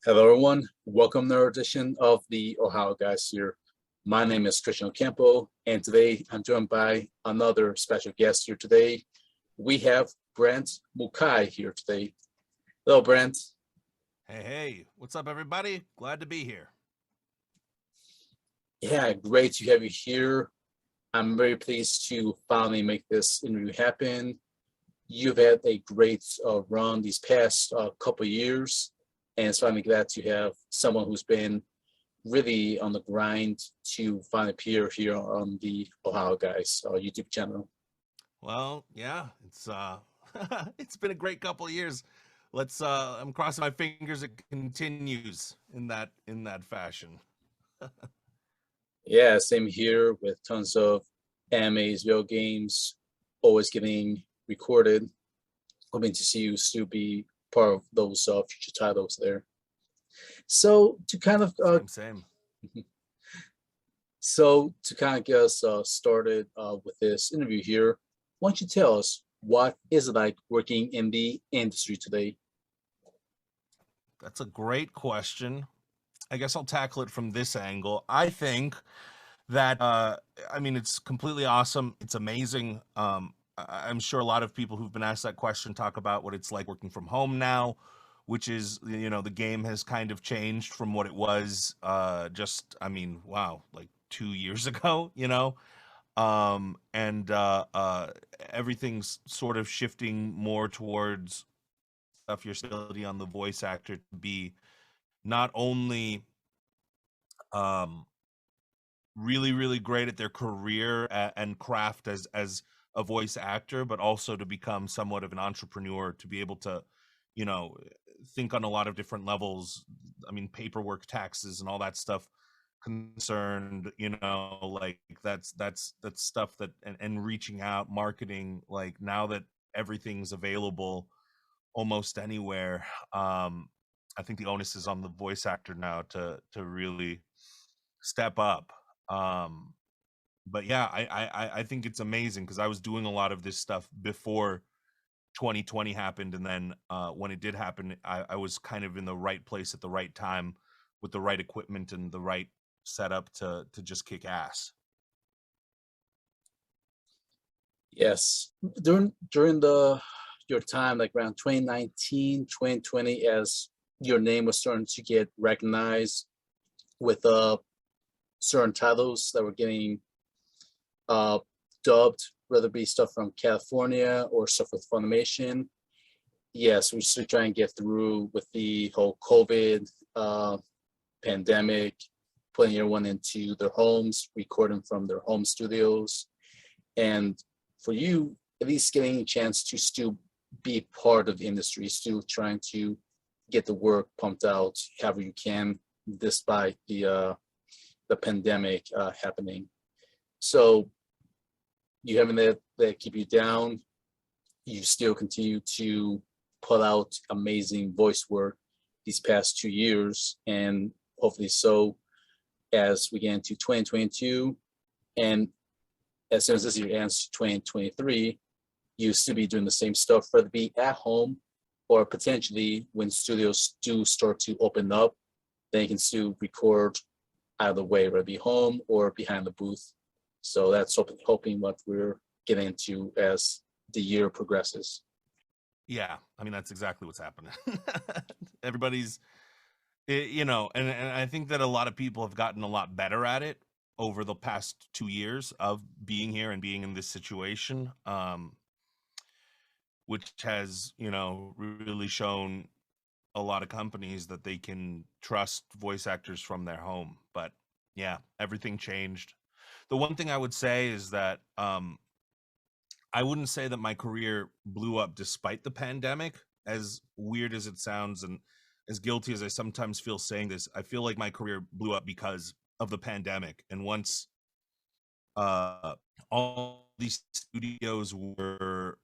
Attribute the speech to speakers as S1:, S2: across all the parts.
S1: Hello, everyone. Welcome to our edition of the Ohio Guys here. My name is Christian Ocampo, and today I'm joined by another special guest here today. We have Brent Mukai here today. Hello, Brent.
S2: Hey, what's up, everybody? Glad to be here.
S1: Yeah, great to have you here. I'm very pleased to finally make this interview happen. You've had a great run these past couple years, and it's finally glad to have someone who's been really on the grind to finally appear here on the Ohio Guys YouTube channel.
S2: Well, yeah, it's it's been a great couple of years. I'm crossing my fingers it continues in that fashion.
S1: Yeah, same here with tons of animes, video games, always getting recorded. Hoping to see you still be part of those future titles there. So to kind of
S2: Same.
S1: get us started with this interview here, why don't you tell us what is it like working in the industry today?
S2: That's a great question. I guess I'll tackle it from this angle. I think that I mean it's completely awesome. It's amazing. I'm sure a lot of people who've been asked that question talk about what it's like working from home now, which is the game has kind of changed from what it was just I mean, wow, like 2 years ago. And everything's sort of shifting more towards stuff your ability on the voice actor to be not only um really great at their career and craft as a voice actor, but also to become somewhat of an entrepreneur, to be able to you know think on a lot of different levels. I mean, paperwork, taxes, and all that stuff concerned, like that's stuff that, and reaching out, marketing, like now that everything's available almost anywhere. I think the onus is on the voice actor now to really step up. um but yeah, I think it's amazing because I was doing a lot of this stuff before 2020 happened, and then when it did happen, I was kind of in the right place at the right time with the right equipment and the right setup to just kick ass.
S1: Yes, during the your time, like around 2019, 2020, as your name was starting to get recognized with certain titles that were getting uh dubbed, whether it be stuff from California or stuff with Funimation. Yes, we still try and get through with the whole COVID pandemic, putting everyone into their homes, recording from their home studios, and for you, at least getting a chance to still be part of the industry, still trying to get the work pumped out however you can, despite the pandemic happening. So you haven't let that keep you down. You still continue to put out amazing voice work these past 2 years, and hopefully so as we get into 2022. And as soon as this year ends, 2023, you still be doing the same stuff, whether it be at home or potentially when studios do start to open up, then you can still record either way, whether it be home or behind the booth. So that's hoping what we're getting into as the year progresses.
S2: Yeah, I mean, that's exactly what's happening. Everybody's and I think that a lot of people have gotten a lot better at it over the past 2 years of being here and being in this situation, which has really shown a lot of companies that they can trust voice actors from their home. But yeah, everything changed. The one thing I would say is that I wouldn't say that my career blew up despite the pandemic, as weird as it sounds and as guilty as I sometimes feel saying this. I feel like my career blew up because of the pandemic. And once uh all these studios were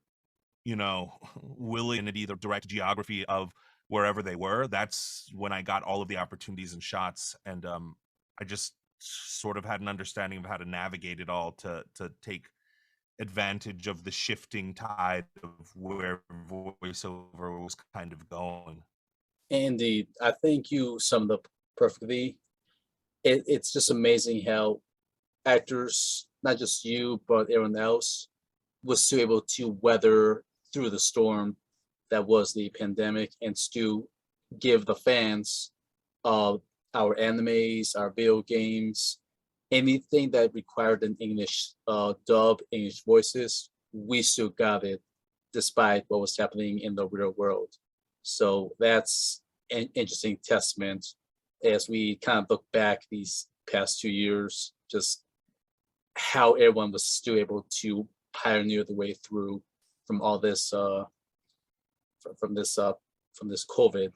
S2: willing, and either direct geography of wherever they were, that's when I got all of the opportunities and shots. And I just sort of had an understanding of how to navigate it all to take advantage of the shifting tide of where voiceover was kind of going.
S1: Indeed, I think you summed up perfectly. It's just amazing how actors, not just you, but everyone else, was still able to weather through the storm that was the pandemic and still give the fans of our animes, our video games, anything that required an English dub, English voices, we still got it despite what was happening in the real world. So that's an interesting testament as we kind of look back these past 2 years, just how everyone was still able to pioneer the way through from all this from this from this COVID.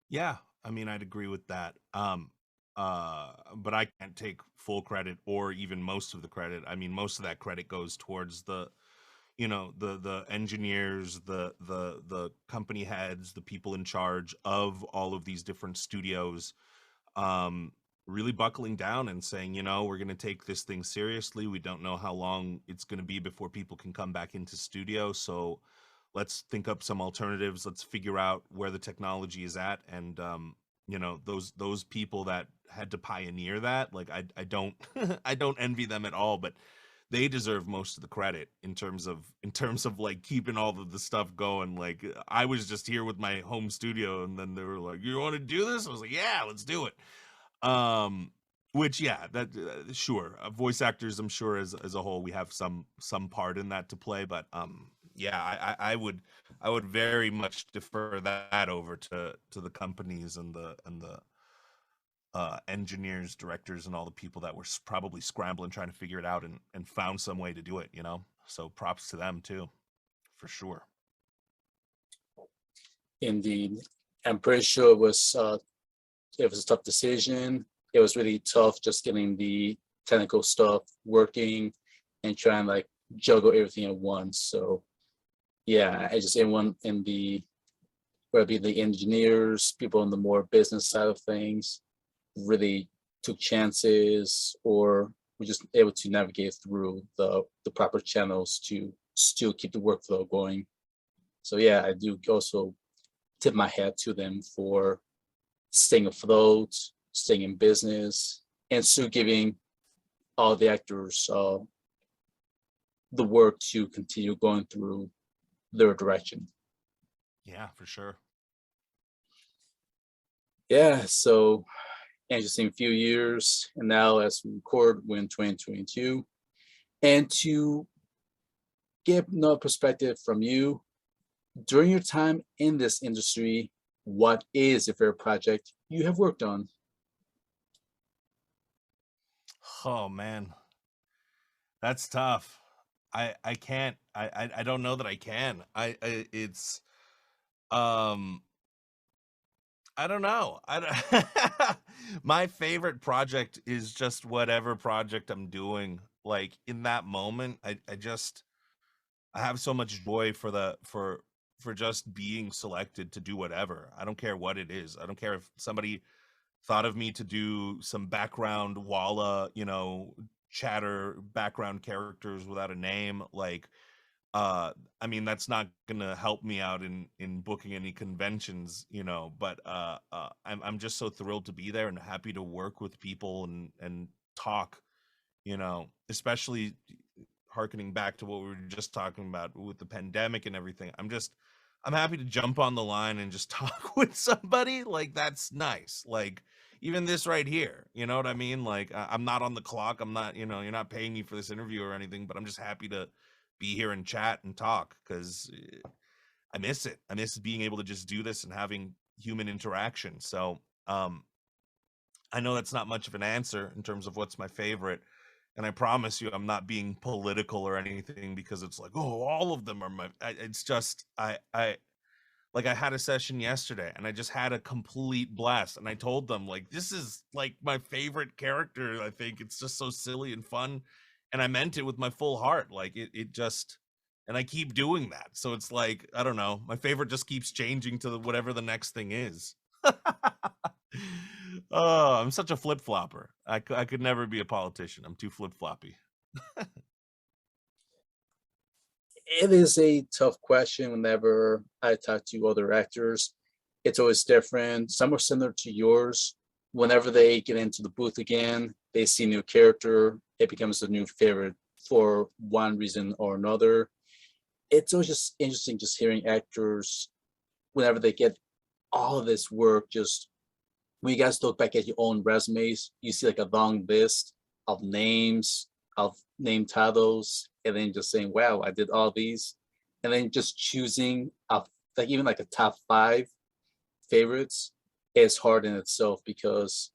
S2: Yeah, I mean, I'd agree with that. But I can't take full credit or even most of the credit. I mean, most of that credit goes towards the, the engineers, the company heads, the people in charge of all of these different studios, um, really buckling down and saying, we're going to take this thing seriously. We don't know how long it's going to be before people can come back into studio, so let's think up some alternatives. Let's figure out where the technology is at. And those people that had to pioneer that, like, I don't I don't envy them at all, but they deserve most of the credit in terms of like keeping all of the stuff going. Like, I was just here with my home studio, and then they were like, you want to do this? I was like, yeah, let's do it. um which, yeah, that sure, voice actors, I'm sure, as a whole, we have some part in that to play, but yeah, I would very much defer that over to the companies and the engineers, directors, and all the people that were probably scrambling trying to figure it out, and found some way to do it, so props to them too, for sure.
S1: Indeed, I'm pretty sure it was a tough decision. It was really tough just getting the technical stuff working and trying to like juggle everything at once. So yeah, I just everyone in the whether it be the engineers, people on the more business side of things, really took chances or were just able to navigate through the proper channels to still keep the workflow going. So yeah, I do also tip my hat to them for staying afloat, staying in business, and still giving all the actors the work to continue going through their direction.
S2: Yeah, for sure.
S1: Yeah, so interesting few years, and now as we record, we're in 2022. And to get another perspective from you, during your time in this industry, what is your favorite project you have worked on?
S2: Oh man, that's tough. I can't, I don't know that I can. It's um I don't know. My favorite project is just whatever project I'm doing. Like, in that moment, I have so much joy for just being selected to do whatever. I don't care what it is. I don't care if somebody thought of me to do some background walla, chatter background characters without a name. Like, I mean, that's not gonna help me out in booking any conventions, but I'm just so thrilled to be there and happy to work with people and talk, especially harkening back to what we were just talking about with the pandemic and everything. I'm happy to jump on the line and just talk with somebody. Like, that's nice. Like, even this right here, you know what I mean? Like, I'm not on the clock. I'm not, you're not paying me for this interview or anything, but I'm just happy to be here and chat and talk, because I miss it. I miss being able to just do this and having human interaction. So, I know that's not much of an answer in terms of what's my favorite. And I promise you, I'm not being political or anything, because it's like, oh, all of them are it's just, like, I had a session yesterday and I just had a complete blast. And I told them, like, this is like my favorite character. I think it's just so silly and fun. And I meant it with my full heart. Like, it just, and I keep doing that. So it's like, I don't know, my favorite just keeps changing to whatever the next thing is. Oh, I'm such a flip flopper. I could never be a politician. I'm too flip floppy.
S1: It is a tough question whenever I talk to other actors. It's always different. Some are similar to yours. Whenever they get into the booth again, they see a new character, it becomes a new favorite for one reason or another. It's always just interesting just hearing actors whenever they get all of this work. Just when you guys look back at your own resumes, you see like a long list of name titles, and then just saying, wow, I did all these. And then just choosing like even like a top five favorites is hard in itself, because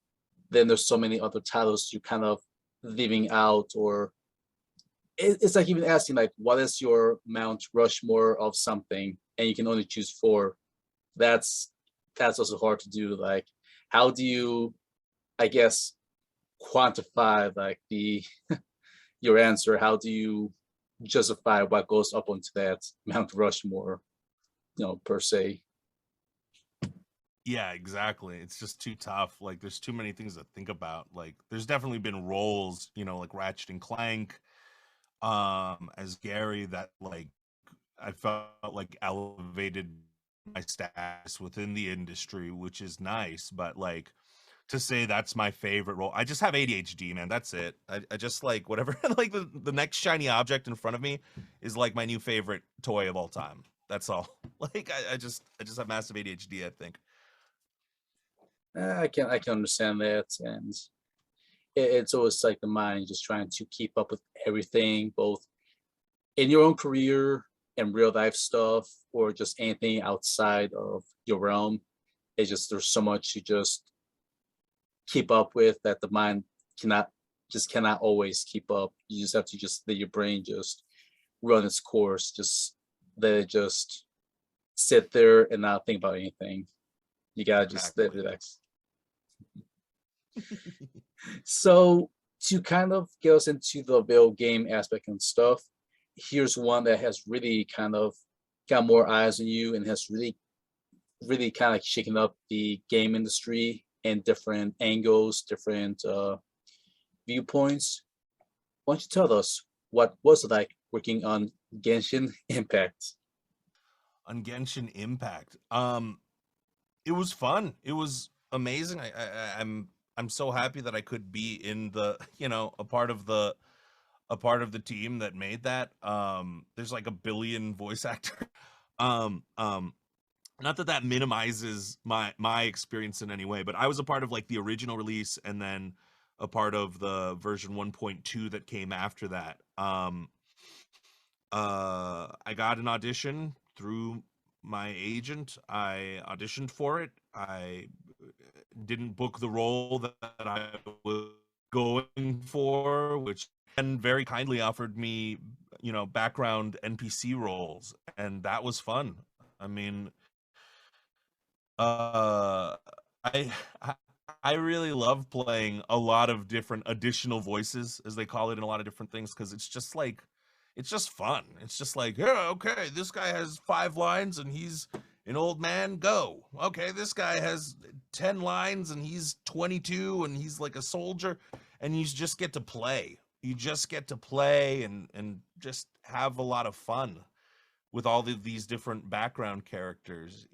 S1: then there's so many other titles you kind of leaving out, or it's like even asking like what is your Mount Rushmore of something, and you can only choose four. That's also hard to do. Like, how do you, I guess, quantify like the your answer? How do you justify what goes up onto that Mount Rushmore, per se?
S2: Yeah, exactly. It's just too tough. Like, there's too many things to think about. Like, there's definitely been roles, like Ratchet and Clank, as Gary, that like I felt like elevated my status within the industry, which is nice. But like, to say that's my favorite role, I just have ADHD, man. That's it. I just like whatever. Like the next shiny object in front of me is like my new favorite toy of all time. That's all. Like I just have massive ADHD, I think.
S1: I can understand that, and it's always like the mind just trying to keep up with everything, both in your own career and real life stuff, or just anything outside of your realm. It's just there's so much to just keep up with that the mind cannot cannot always keep up. You just have to just let your brain just run its course, just let it just sit there and not think about anything. You gotta just let it
S2: Exactly.
S1: relax. So to kind of get us into the video game aspect and stuff, here's one that has really kind of got more eyes on you and has really kind of like shaken up the game industry and different angles, different viewpoints. Why don't you tell us what was it like working on Genshin Impact?
S2: On Genshin Impact. It was fun. It was amazing. I'm so happy that I could be in the, a part of the team that made that. There's like a billion voice actor. Um, um, Not that that minimizes my experience in any way, but I was a part of like the original release, and then a part of the version 1.2 that came after that. I got an audition through my agent. I auditioned for it. I didn't book the role that I was going for, which and very kindly offered me, background NPC roles, and that was fun. I mean, uh, I I I really love playing a lot of different additional voices, as they call it in a lot of different things, because it's just fun. It's just like, yeah, okay, this guy has 5 lines and he's an old man. Go. Okay, this guy has 10 lines and he's 22 and he's like a soldier, and you just get to play. You just get to play and just have a lot of fun with all these different background characters.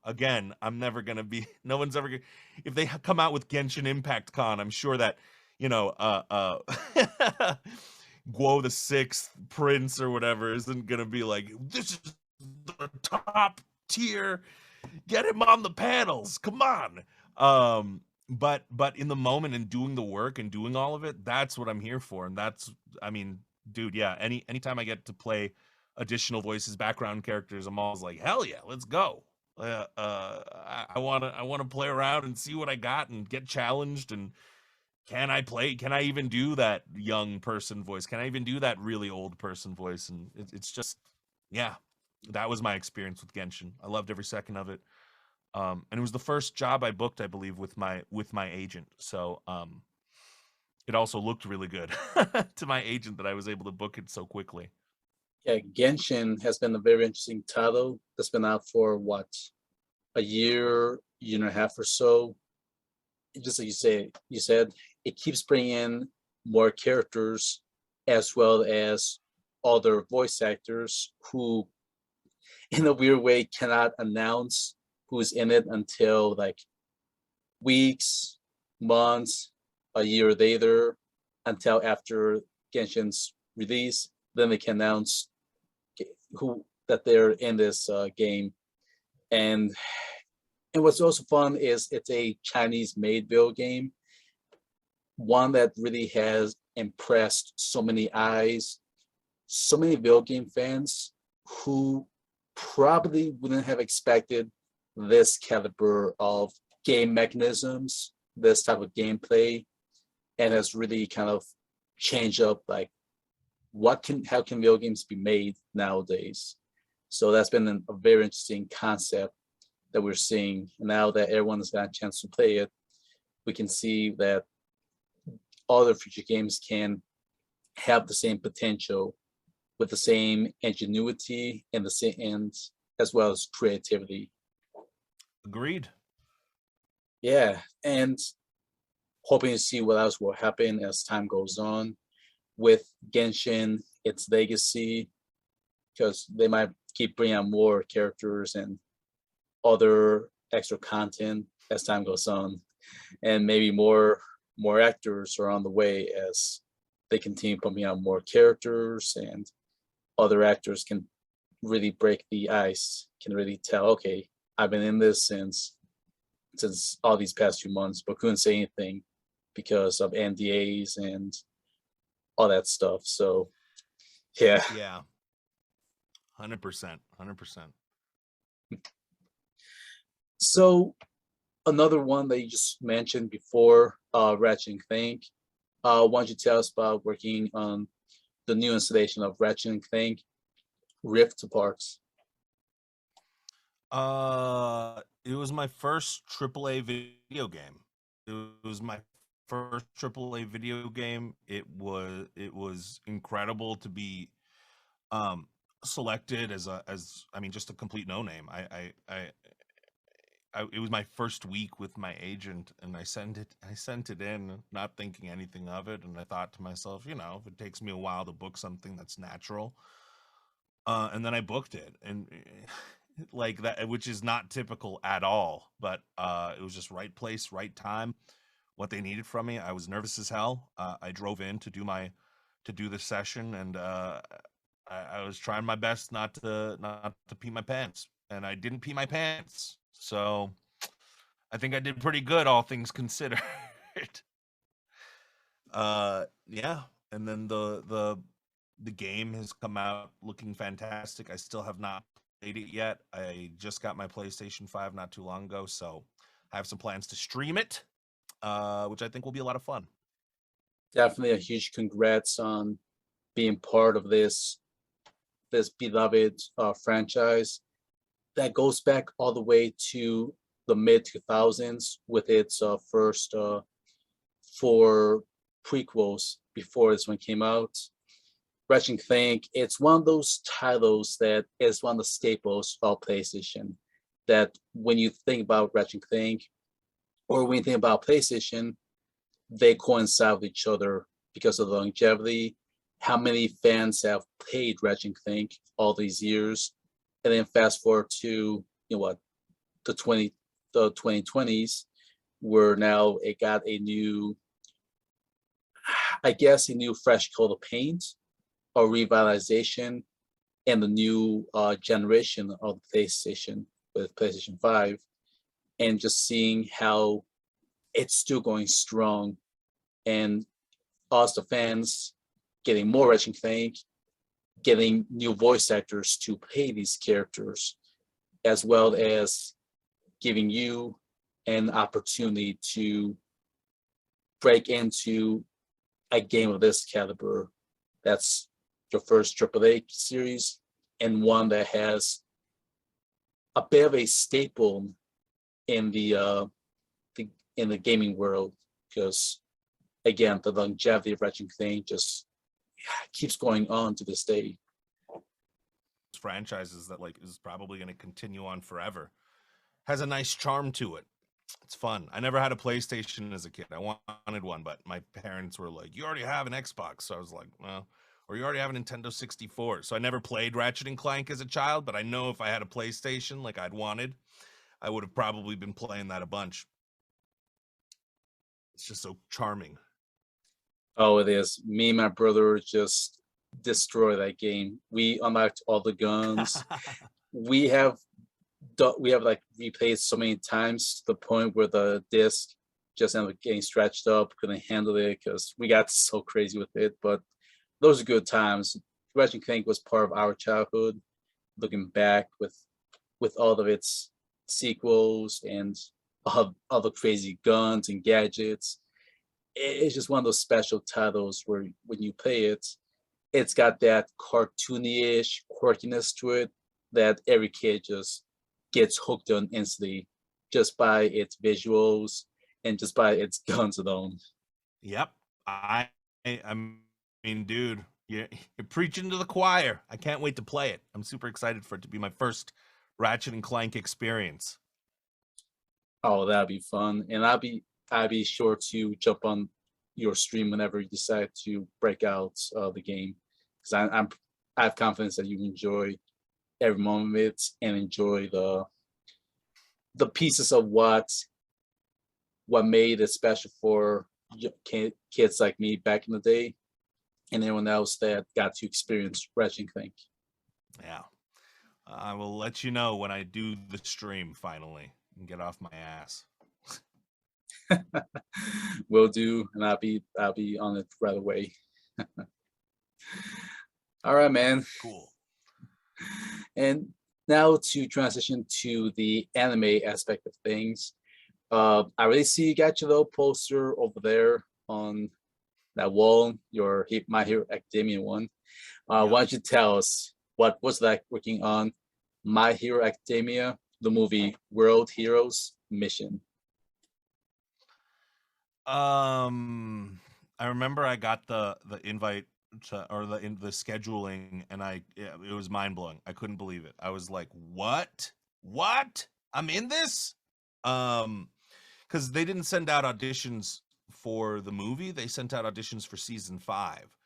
S2: Again, I'm never gonna be no one's ever gonna, if they come out with Genshin Impact Con, I'm sure that Guo the Sixth Prince or whatever isn't gonna be like, this is the top tier, get him on the panels, come on. But in the moment and doing the work and doing all of it, that's what I'm here for. And that's, I mean, dude, yeah, anytime I get to play additional voices, background characters, I'm always like, hell yeah, let's go. I wanna play around and see what I got and get challenged. And can I even do that young person voice? Can I even do that really old person voice? And it's just, yeah, that was my experience with Genshin. I loved every second of it. And it was the first job I booked, I believe, with my agent. So it also looked really good to my agent that I was able to book it so quickly.
S1: Yeah, Genshin has been a very interesting title that's been out for what, a year and a half or so. Just like you said, it keeps bringing in more characters as well as other voice actors who, in a weird way, cannot announce who's in it until like weeks, months, a year later, until after Genshin's release. Then they can announce who that they're in this game. And what's also fun is it's a Chinese-made video game, one that really has impressed so many eyes, so many video game fans who probably wouldn't have expected this caliber of game mechanisms, this type of gameplay, and has really kind of changed up like how can video games be made nowadays. So that's been a very interesting concept that we're seeing. Now that everyone has got a chance to play it, we can see that all the future games can have the same potential with the same ingenuity and the same and as well as creativity.
S2: Agreed.
S1: Yeah, and hoping to see what else will happen as time goes on with Genshin, its legacy, because they might keep bringing out more characters and other extra content as time goes on, and maybe more actors are on the way as they continue pumping out more characters, and other actors can really break the ice, can really tell, okay, I've been in this since all these past few months, but couldn't say anything because of NDAs and all that stuff. So yeah.
S2: 100%.
S1: So another one that you just mentioned before, Ratchet and Clank. Why don't you tell us about working on the new installation of Ratchet and Clank Rift Apart?
S2: It was my first AAA video game. It was my first AAA video game. It was incredible to be selected as just a complete no name. It was my first week with my agent, and I sent it in not thinking anything of it, and I thought to myself, if it takes me a while to book something, that's natural. And then I booked it, and like that, which is not typical at all, but it was just right place, right time, what they needed from me. I was nervous as hell. I drove in to do the session, and I was trying my best not to pee my pants, and I didn't pee my pants. So I think I did pretty good, all things considered. Yeah, and then the game has come out looking fantastic. I still have not played it yet. I just got my PlayStation 5 not too long ago, so I have some plans to stream it, which I think will be a lot of fun.
S1: Definitely a huge congrats on being part of this beloved franchise that goes back all the way to the mid 2000s with its first 4 prequels before this one came out. Ratchet and Clank, it's one of those titles that is one of the staples of PlayStation. That when you think about Ratchet and Clank, or when you think about PlayStation, they coincide with each other because of the longevity, how many fans have played Ratchet and Clank all these years, and then fast forward to the 2020s, where now it got a new, I guess, a new fresh coat of paint, a revitalization, and the new generation of PlayStation with PlayStation 5, and just seeing how it's still going strong, and us, the fans, getting more Ratchet and Clank, getting new voice actors to play these characters, as well as giving you an opportunity to break into a game of this caliber. That's your first AAA series, and one that has a bit of a staple in the gaming world, because again, the longevity of Ratchet and Clank just keeps going on to this day.
S2: Franchises that is probably going to continue on forever. Has a nice charm to it. It's fun. I never had a PlayStation as a kid. I wanted one, but my parents were like, "You already have an Xbox." So I was like, "Well," or "You already have a Nintendo 64." So I never played Ratchet and Clank as a child, but I know if I had a PlayStation like I'd wanted, I would have probably been playing that a bunch. It's just so charming.
S1: Oh, it is. Me and my brother just destroy that game. We unlocked all the guns. We have we have like replayed so many times to the point where the disc just ended up getting stretched up, couldn't handle it because we got so crazy with it. But those are good times. Ratchet and Clank was part of our childhood. Looking back with all of its sequels and all the crazy guns and gadgets, it's just one of those special titles where when you play it, it's got that cartoony-ish quirkiness to it that every kid just gets hooked on instantly just by its visuals and just by its guns alone.
S2: Yep. I mean, dude, you're preaching to the choir. I can't wait to play it. I'm super excited for it to be my first Ratchet and Clank experience.
S1: Oh, that'll be fun. And I'll be sure to jump on your stream whenever you decide to break out the game. Because I have confidence that you enjoy every moment of it and enjoy the pieces of what made it special for kids like me back in the day and everyone else that got to experience Ratchet and Clank.
S2: Yeah. I will let you know when I do the stream finally and get off my ass.
S1: Will do, and I'll be on it right away. All right, man.
S2: Cool.
S1: And now to transition to the anime aspect of things. I really see you got your little poster over there on that wall, your My Hero Academia one.
S2: Yep.
S1: Why don't you tell us what was like working on My Hero Academia, the movie World Heroes Mission?
S2: I remember I got the invite to, or the scheduling, and it was mind blowing. I couldn't believe it. I was like, "What? What? I'm in this?" Because they didn't send out auditions for the movie; they sent out auditions for season 5.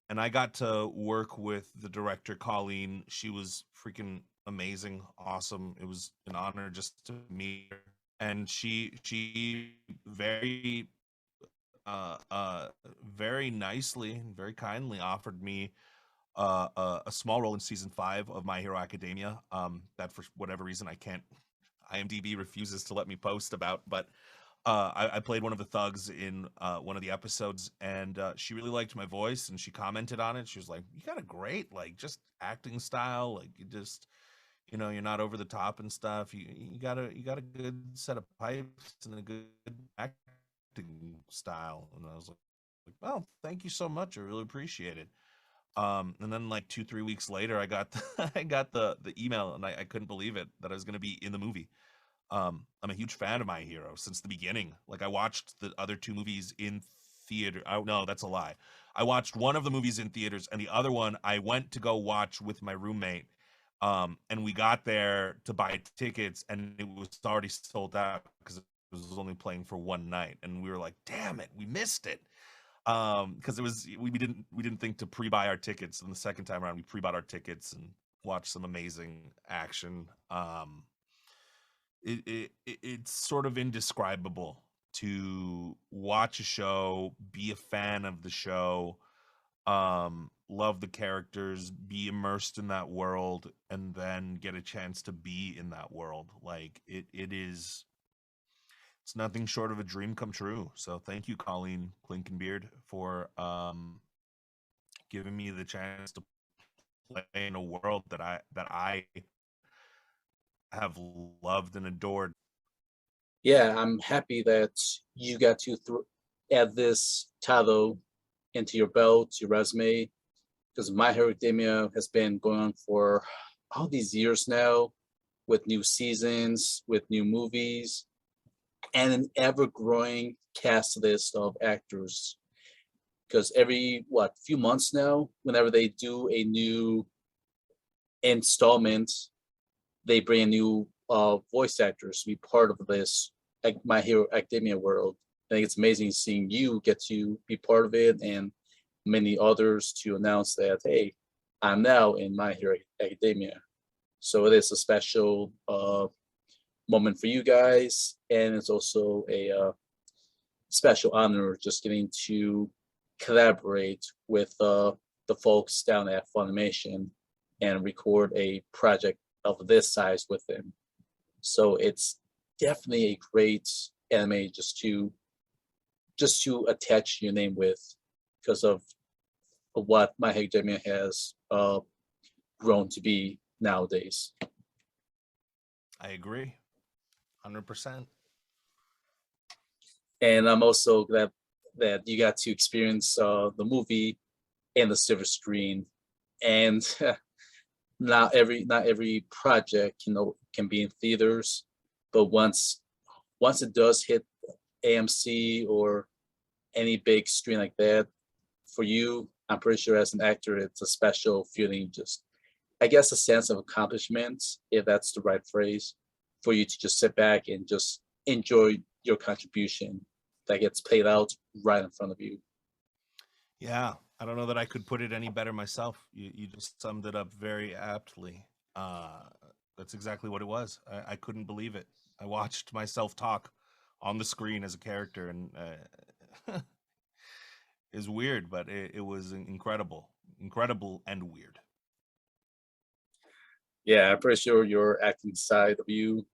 S2: And I got to work with the director Colleen. She was freaking amazing, awesome. It was an honor just to meet her, and she very very nicely and very kindly offered me a small role in season 5 of My Hero Academia. That for whatever reason I can't. IMDb refuses to let me post about, but I played one of the thugs in one of the episodes, and she really liked my voice, and she commented on it. She was like, "You got a great like just acting style. Like you just, you're not over the top and stuff. You got a good set of pipes and a good acting style." And I was like, "Oh, thank you so much. I really appreciate it." And then like 2-3 weeks later, I got I got the email, and I couldn't believe it that I was going to be in the movie. I'm a huge fan of My Hero since the beginning. Like I watched the other 2 movies in theater. Oh no, that's a lie. I watched one of the movies in theaters, and the other one I went to go watch with my roommate. And we got there to buy tickets, and it was already sold out because it was only playing for one night, and we were like, "Damn it, we missed it." Because it was we didn't think to pre-buy our tickets, and the second time around we pre-bought our tickets and watched some amazing action. It's sort of indescribable to watch a show, be a fan of the show, love the characters, be immersed in that world, and then get a chance to be in that world. Like it's nothing short of a dream come true. So thank you, Colleen Clinkenbeard, for giving me the chance to play in a world that I have loved and adored.
S1: Yeah, I'm happy that you got to add this title into your belt, your resume, because My Hero Academia has been going on for all these years now, with new seasons, with new movies, and an ever-growing cast list of actors. Because every few months now, whenever they do a new installment, they bring a new voice actors to be part of this My Hero Academia world. I think it's amazing seeing you get to be part of it and many others to announce that, hey, I'm now in My Hero Academia. So it is a special moment for you guys, and it's also a special honor just getting to collaborate with the folks down at Funimation and record a project of this size with them. So it's definitely a great anime just to attach your name with because of what My Hero Academia has grown to be nowadays.
S2: I agree, 100%.
S1: And I'm also glad that you got to experience the movie and the silver screen. And not every project can be in theaters, but once it does hit AMC or any big screen like that, for you, I'm pretty sure as an actor, it's a special feeling. Just I guess a sense of accomplishment, if that's the right phrase, for you to just sit back and just enjoy your contribution that gets played out right in front of you.
S2: Yeah, I don't know that I could put it any better myself. You just summed it up very aptly. Uh, that's exactly what it was. I couldn't believe it. I watched myself talk on the screen as a character, and it's weird, but it was incredible, incredible and weird.
S1: Yeah, I'm pretty sure your acting side of you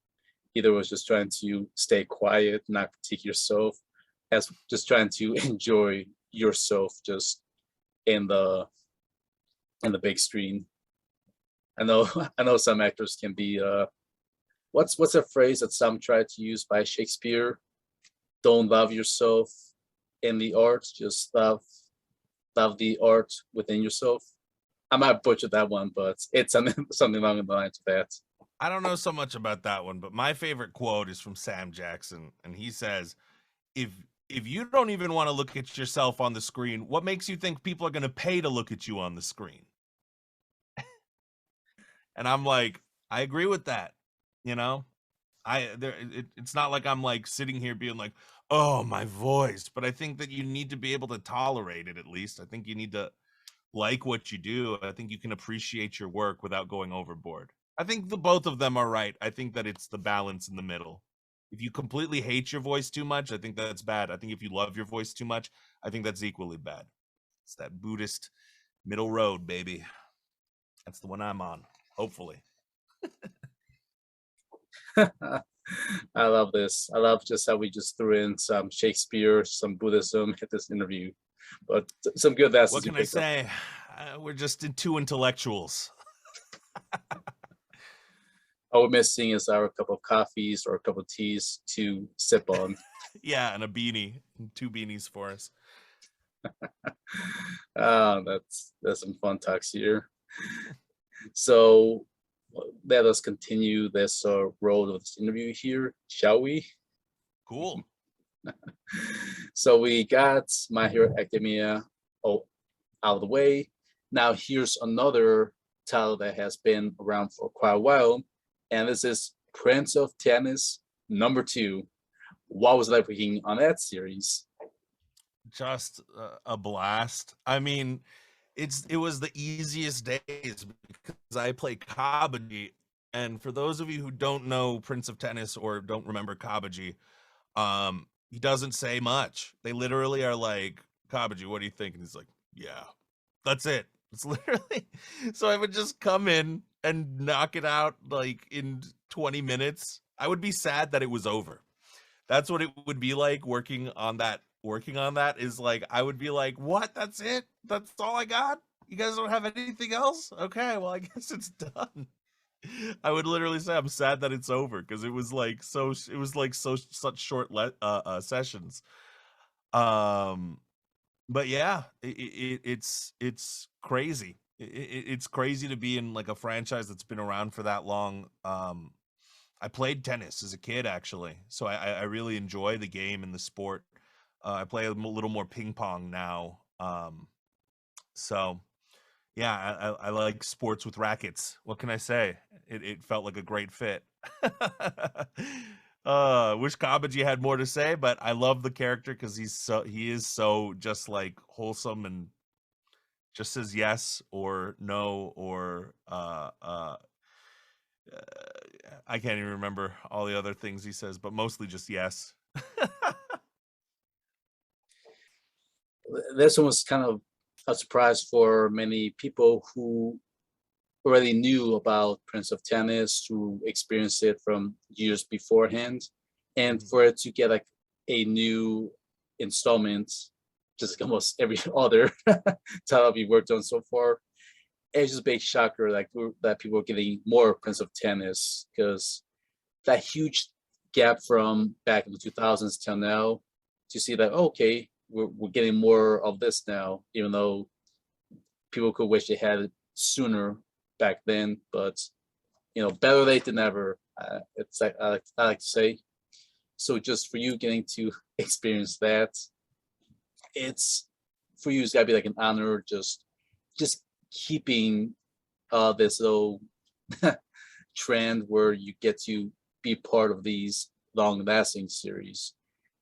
S1: either was just trying to stay quiet, not critique yourself, as just trying to enjoy yourself just in the big screen. I know I know some actors can be what's a phrase that some try to use by Shakespeare? Don't love yourself in the art, just love the art within yourself. I might butcher that one, but it's something along the lines of that.
S2: I don't know so much about that one, but my favorite quote is from Sam Jackson, and he says, "If if you don't even want to look at yourself on the screen, what makes you think people are going to pay to look at you on the screen?" And I'm like, I agree with that. You know, it's not like I'm like sitting here being like, "Oh, my voice," but I think that you need to be able to tolerate it at least. I think you need to like what you do. I think you can appreciate your work without going overboard. I think the both of them are right. I think that it's the balance in the middle. If you completely hate your voice too much, I think that's bad. I think if you love your voice too much, I think that's equally bad. It's that Buddhist middle road, baby. That's the one I'm on, hopefully.
S1: I love this. I love just how we just threw in some Shakespeare, some Buddhism at this interview, but some good
S2: What
S1: lessons you
S2: can I
S1: picked up.
S2: say? We're just two intellectuals.
S1: All we're missing is our cup of coffees or a cup of teas to sip on.
S2: Yeah, and a beanie, and two beanies for us.
S1: That's some fun talks here. So let us continue this road of this interview here, shall we?
S2: Cool.
S1: So we got My Hero Academia out of the way. Now here's another title that has been around for quite a while, and this is Prince of Tennis #2. What was it like working on that series?
S2: Just a blast. I mean, it was the easiest days because I play Kabaji, and for those of you who don't know Prince of Tennis or don't remember Kabaji, he doesn't say much. They literally are like, "Kabaji, what do you think?" And he's like, "Yeah." That's it. It's literally so I would just come in and knock it out like in 20 minutes. I would be sad that it was over. That's what it would be like working on that is like I would be like, "What? That's it? That's all I got? You guys don't have anything else? Okay, well, I guess it's done." I would literally say I'm sad that it's over because it was like such short sessions. Um but yeah, it's crazy. It's crazy to be in like a franchise that's been around for that long. I played tennis as a kid, actually, so I really enjoy the game and the sport. I play little more ping pong now. So yeah, I like sports with rackets. What can I say? It felt like a great fit. Wish Kabaji had more to say, but I love the character because he is so just like wholesome and just says yes or no or I can't even remember all the other things he says, but mostly just yes.
S1: This one was kind of a surprise for many people who already knew about Prince of Tennis, who experienced it from years beforehand, and
S2: Mhm.
S1: for it to get like a new installment, just like almost every other title we worked on so far, it's just a big shocker like that people are getting more Prince of Tennis because that huge gap from back in the 2000s till now to see that okay we're getting more of this now even though people could wish they had it sooner back then but better late than never it's like I like to say so just for you getting to experience that it's for you it's got to be like an honor just keeping this little trend where you get to be part of these long lasting series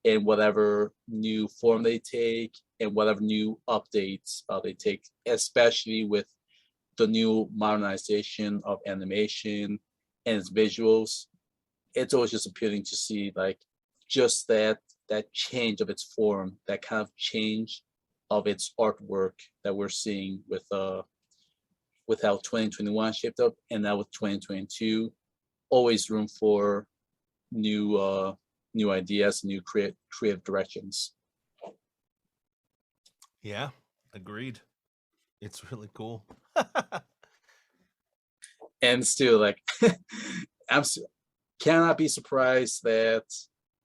S1: and whatever new form they take and whatever new updates they take, especially with the new modernization of animation and its visuals. It's always just appealing to see like just that change of its form, that kind of change of its artwork that we're seeing with how 2021 shaped up and now with 2022 always room for new ideas, new creative directions.
S2: Yeah, agreed. It's really cool.
S1: And still, like, I'm cannot be surprised that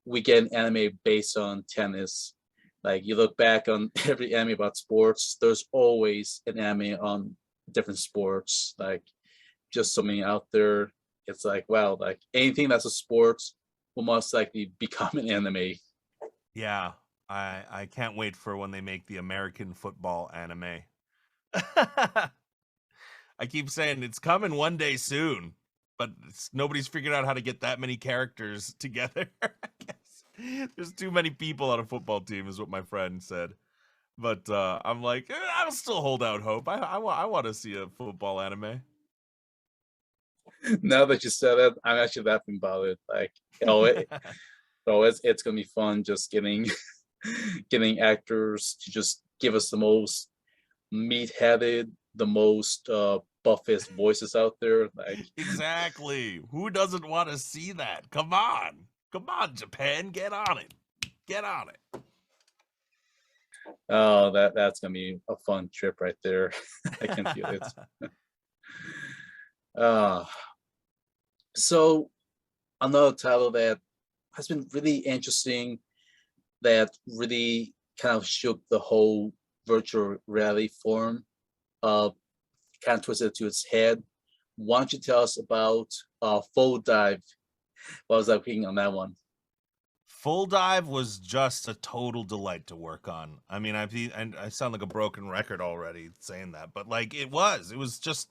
S1: we get an anime based on tennis. Like you look back on every anime about sports, there's always an anime on different sports. Like just so many out there. It's like wow, like anything that's a sport will most likely become an anime.
S2: Yeah, I can't wait for when they make the American football anime. I keep saying it's coming one day soon, but nobody's figured out how to get that many characters together. I guess there's too many people on a football team, is what my friend said. But I'm like, I'll still hold out hope. I want to see a football anime.
S1: Now that you said it, I'm actually laughing about it. Like, oh, it's gonna be fun just getting getting actors to just give us the most meat-headed, the most buffest voices out there. Like,
S2: Exactly. Who doesn't want to see that? Come on. Come on, Japan. Get on it. Get on it.
S1: oh, that's gonna be a fun trip right there. I can feel it. Uh, so another title that has been really interesting, that really kind of shook the whole virtual reality form, uh, kind of twisted it to its head. Why don't you tell us about Full Dive? What was I thinking on that one?
S2: Full Dive was just a total delight to work on. I mean, and I sound like a broken record already saying that, but like it was just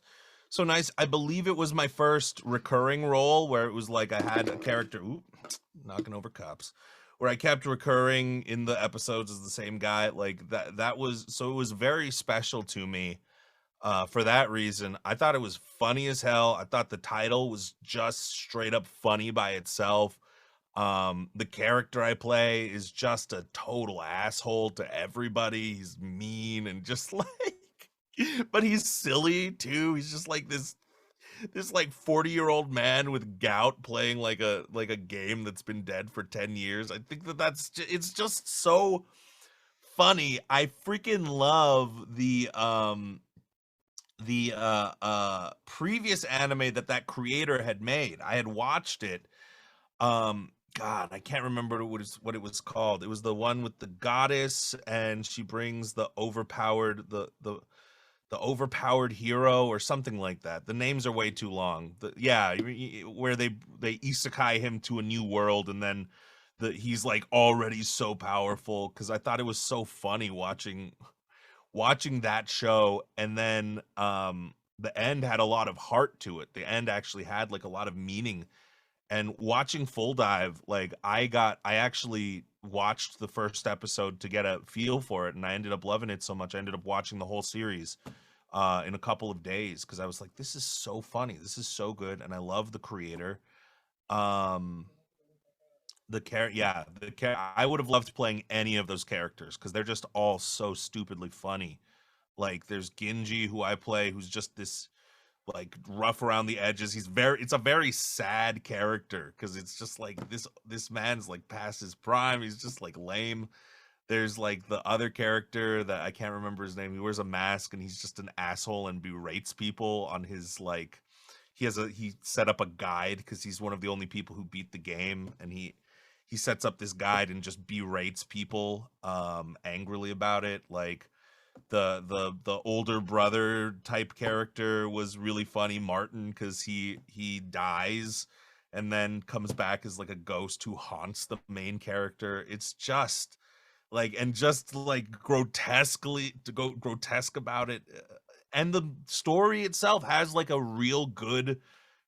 S2: so nice. I believe it was my first recurring role where it was like I had a character, ooh, knocking over cups, where I kept recurring in the episodes as the same guy. Like that was so it was very special to me. For that reason, I thought it was funny as hell. I thought the title was just straight up funny by itself. The character I play is just a total asshole to everybody. He's mean and just like but he's silly too. He's just like this like 40-year-old man with gout playing like a game that's been dead for 10 years. I think it's just so funny. I freaking love the previous anime that creator had made. I had watched it. God, I can't remember what it was called. It was the one with the goddess and she brings the overpowered hero or something like that. The names are way too long. Yeah, where they isekai him to a new world and then he's like already so powerful cuz I thought it was so funny watching that show and then the end had a lot of heart to it. The end actually had like a lot of meaning and watching Full Dive, like I actually watched the first episode to get a feel for it and I ended up loving it so much I ended up watching the whole series in a couple of days because I was like, this is so funny, this is so good, and I love the creator. Um, I would have loved playing any of those characters because they're just all so stupidly funny. Like there's Genji who I play, who's just this like rough around the edges. It's a very sad character because it's just like this man's like past his prime. He's just like lame. There's like the other character that I can't remember his name. He wears a mask and he's just an asshole and berates people on his like he set up a guide because he's one of the only people who beat the game, and he sets up this guide and just berates people angrily about it. Like the older brother type character was really funny, Martin, because he dies and then comes back as like a ghost who haunts the main character. It's just like, and just like grotesquely to go grotesque about it. And the story itself has like a real good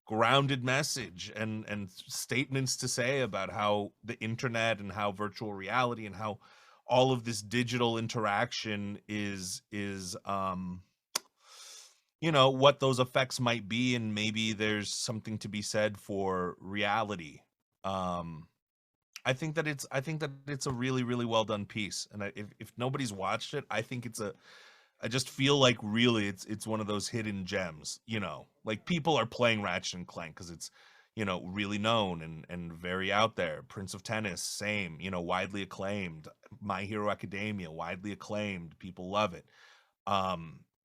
S2: grounded message and statements to say about how the internet and how virtual reality and how all of this digital interaction is what those effects might be, and maybe there's something to be said for reality. um I think that it's a really really well done piece, and if nobody's watched it, I just feel like really it's one of those hidden gems, like people are playing Ratchet and Clank because it's really known and very out there. Prince of Tennis, same, widely acclaimed. My Hero Academia, widely acclaimed. People love it.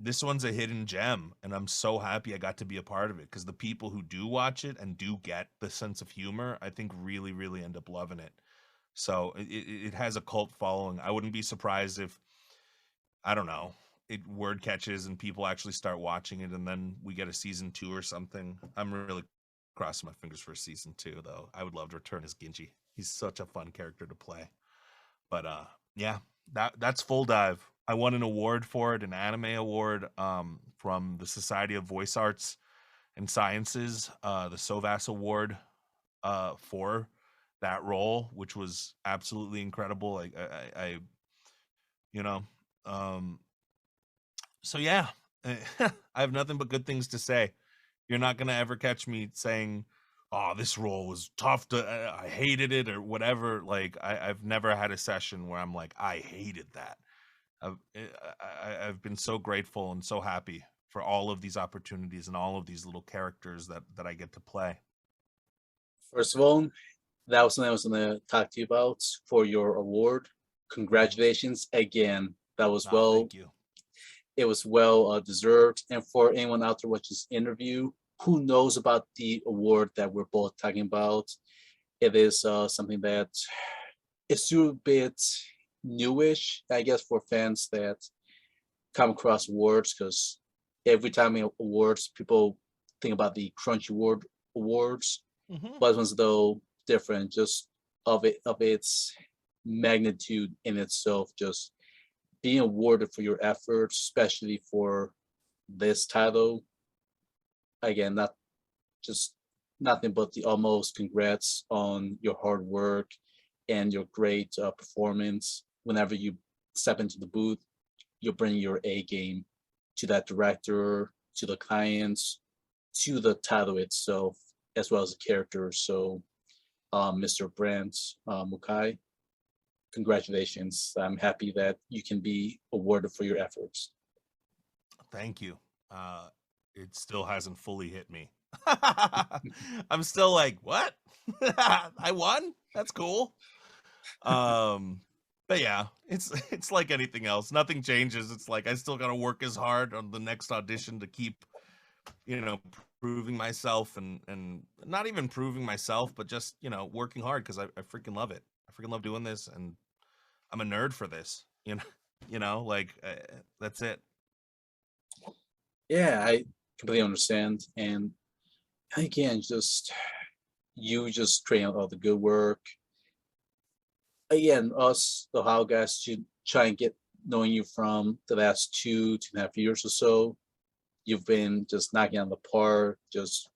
S2: This one's a hidden gem, and I'm so happy I got to be a part of it because the people who do watch it and do get the sense of humor, I think really really end up loving it. So it has a cult following. I wouldn't be surprised if, I don't know, it word catches and people actually start watching it, and then we get a season 2 or something. I'm really crossing my fingers for a season 2, though. I would love to return as Genji. He's such a fun character to play. But yeah, that's Full Dive. I won an award for it, an anime award, from the Society of Voice Arts and Sciences, the SOVAS award, for that role, which was absolutely incredible. I you know, um, so yeah, I have nothing but good things to say. You're not gonna ever catch me saying, "Oh, this role was tough to, I hated it," or whatever. Like I've never had a session where I'm like, "I hated that." I've been so grateful and so happy for all of these opportunities and all of these little characters that I get to play.
S1: First of all, that was something I was going to talk to you about for your award.
S2: Mhm.
S1: Congratulations again. That was
S2: Ah,
S1: well,
S2: thank you.
S1: it was well deserved. And for anyone out there watching this interview who knows about the award that we're both talking about, it is something that is still a bit newish, I guess, for fans that come across awards because every time in awards, people think about the Crunchy Award awards,
S2: Hmm.
S1: but ones though different, just of its magnitude in itself, just being awarded for your efforts, especially for this title. Again, not just nothing but the almost congrats on your hard work and your great performance. Whenever you step into the booth, you'll bring your A game to that director, to the clients, to the title itself, as well as the character. So, Mr. Brent Mukai, congratulations. I'm happy that you can be awarded for your efforts.
S2: Thank you. Uh, it still hasn't fully hit me. I'm still like, what? I won? That's cool. Um, but yeah, it's like anything else. Nothing changes. It's like I still gotta work as hard on the next audition to keep, you know, proving myself, and not even proving myself, but just, working hard because I freaking love it. I freaking love doing this, and I'm a nerd for this. Like that's it.
S1: Yeah, I completely understand. And again, just you just creating all the good work. Again, us, the How guys, should try and get knowing you from the last 2.5 years or so. You've been just knocking on the park, just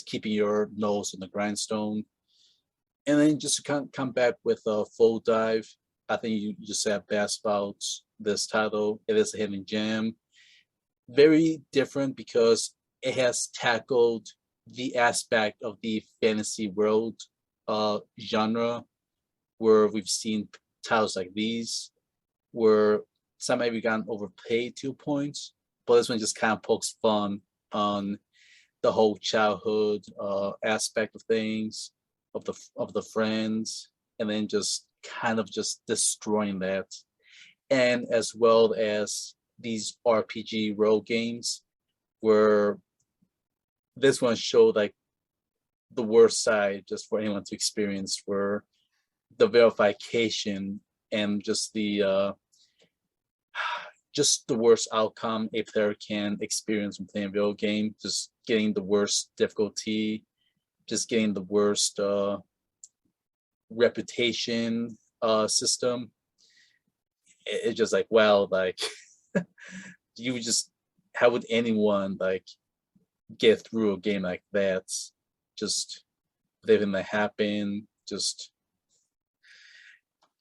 S1: keeping your nose on the grindstone, and then just to come back with a full dive. I think you just said best about this title. It is a hidden gem, very different because it has tackled the aspect of the fantasy world genre, where we've seen titles like these, where some maybe gotten overplayed to points, but this one just kind of pokes fun on the whole childhood aspect of things, of the friends, and then just kind of just destroying that, and as well as these RPG role games, where this one showed like the worst side just for anyone to experience, where the verification and just the worst outcome a player can experience when playing a video game, just getting the worst difficulty, just getting the worst reputation system. It's just like, well, like you just, how would anyone like get through a game like that? Just letting that happen. Just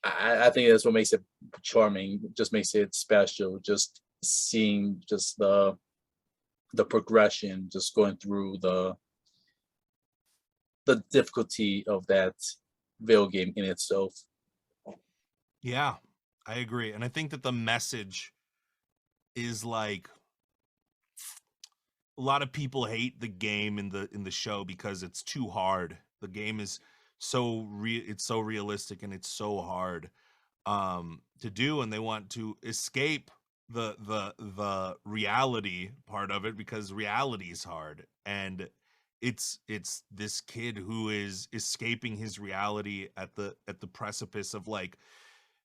S1: I think that's what makes it charming. Just makes it special. Just seeing just the progression, just going through the difficulty of that video game in itself.
S2: Yeah, I agree. And I think that the message is like a lot of people hate the game in the show because it's too hard. The game is it's so realistic and it's so hard to do, and they want to escape the reality part of it because reality is hard. And it's this kid who is escaping his reality at the precipice of like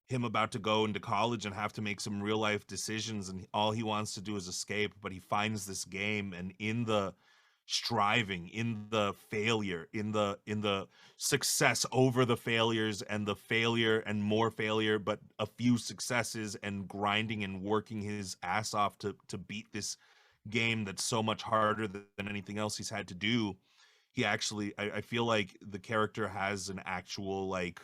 S2: him about to go into college and have to make some real life decisions, and all he wants to do is escape. But he finds this game, and in the striving, in the failure, in the success over the failures, and the failure and more failure, but a few successes, and grinding and working his ass off to beat this game that's so much harder than anything else he's had to do. He actually, I feel like the character has an actual like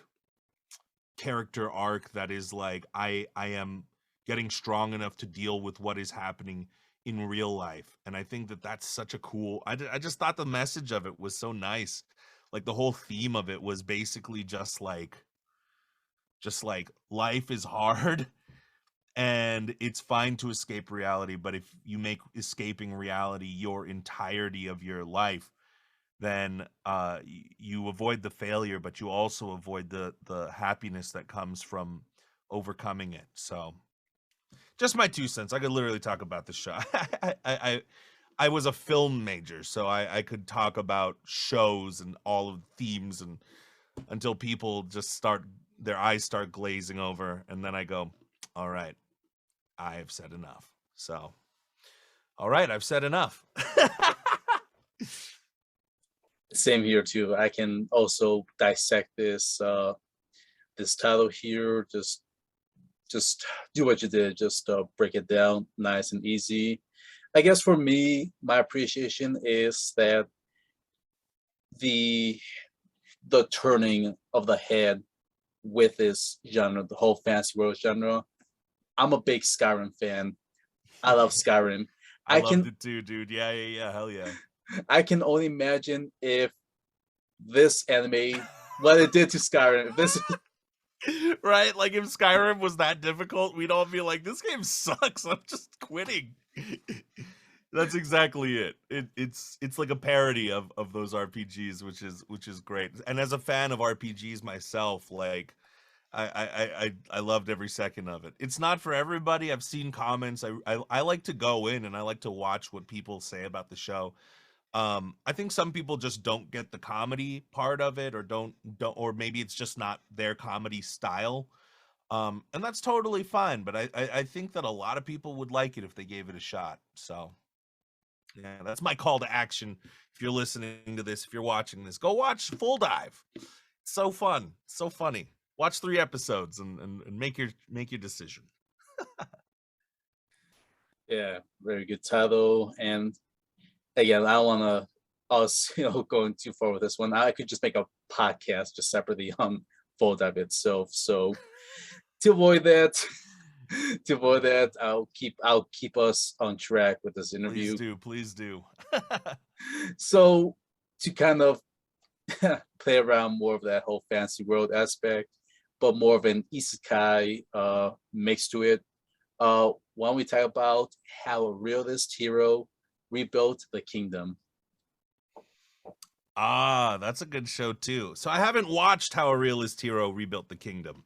S2: character arc that is like, I am getting strong enough to deal with what is happening in real life. And I think that that's such a cool, I just thought the message of it was so nice. Like the whole theme of it was basically just like life is hard and it's fine to escape reality, but if you make escaping reality your entirety of your life, then you avoid the failure, but you also avoid the happiness that comes from overcoming it. So, just my 2 cents. I could literally talk about the show. I was a film major, so I could talk about shows and all of the themes, and until people just their eyes start glazing over, and then I go, all right, I have said enough. So, all right, I've said enough.
S1: Same here too. I can also dissect this title here. Just do what you did. Just break it down nice and easy. I guess for me, my appreciation is that the the turning of the head with this genre, the whole fantasy world genre. I'm a big Skyrim fan. I love Skyrim.
S2: I
S1: I
S2: loved
S1: can
S2: it too, dude. Yeah, yeah, yeah. Hell yeah.
S1: I can only imagine if this anime, what it did to Skyrim. If this
S2: Right? Like if Skyrim was that difficult, we'd all be like, this game sucks. I'm just quitting. That's exactly it. It's like a parody of those RPGs, which is great. And as a fan of RPGs myself, like I loved every second of it. It's not for everybody. I've seen comments. I like to go in and I like to watch what people say about the show. I think some people just don't get the comedy part of it, or don't, or maybe it's just not their comedy style. And that's totally fine. But I think that a lot of people would like it if they gave it a shot. So yeah, that's my call to action. If you're listening to this, if you're watching this, go watch Full Dive. It's so fun, so funny. Watch 3 episodes and make your decision.
S1: yeah, very good title. And again, I don't want to us going too far with this one. I could just make a podcast just separately on Full Dive itself. So to avoid that, I'll keep us on track with this
S2: Please
S1: interview.
S2: do, please do.
S1: So to kind of play around more of that whole fantasy world aspect, but more of an isekai mix to it. Why don't we talk about how a realist hero rebuilt the kingdom?
S2: Ah, that's a good show too. So I haven't watched How a Realist Hero Rebuilt the Kingdom.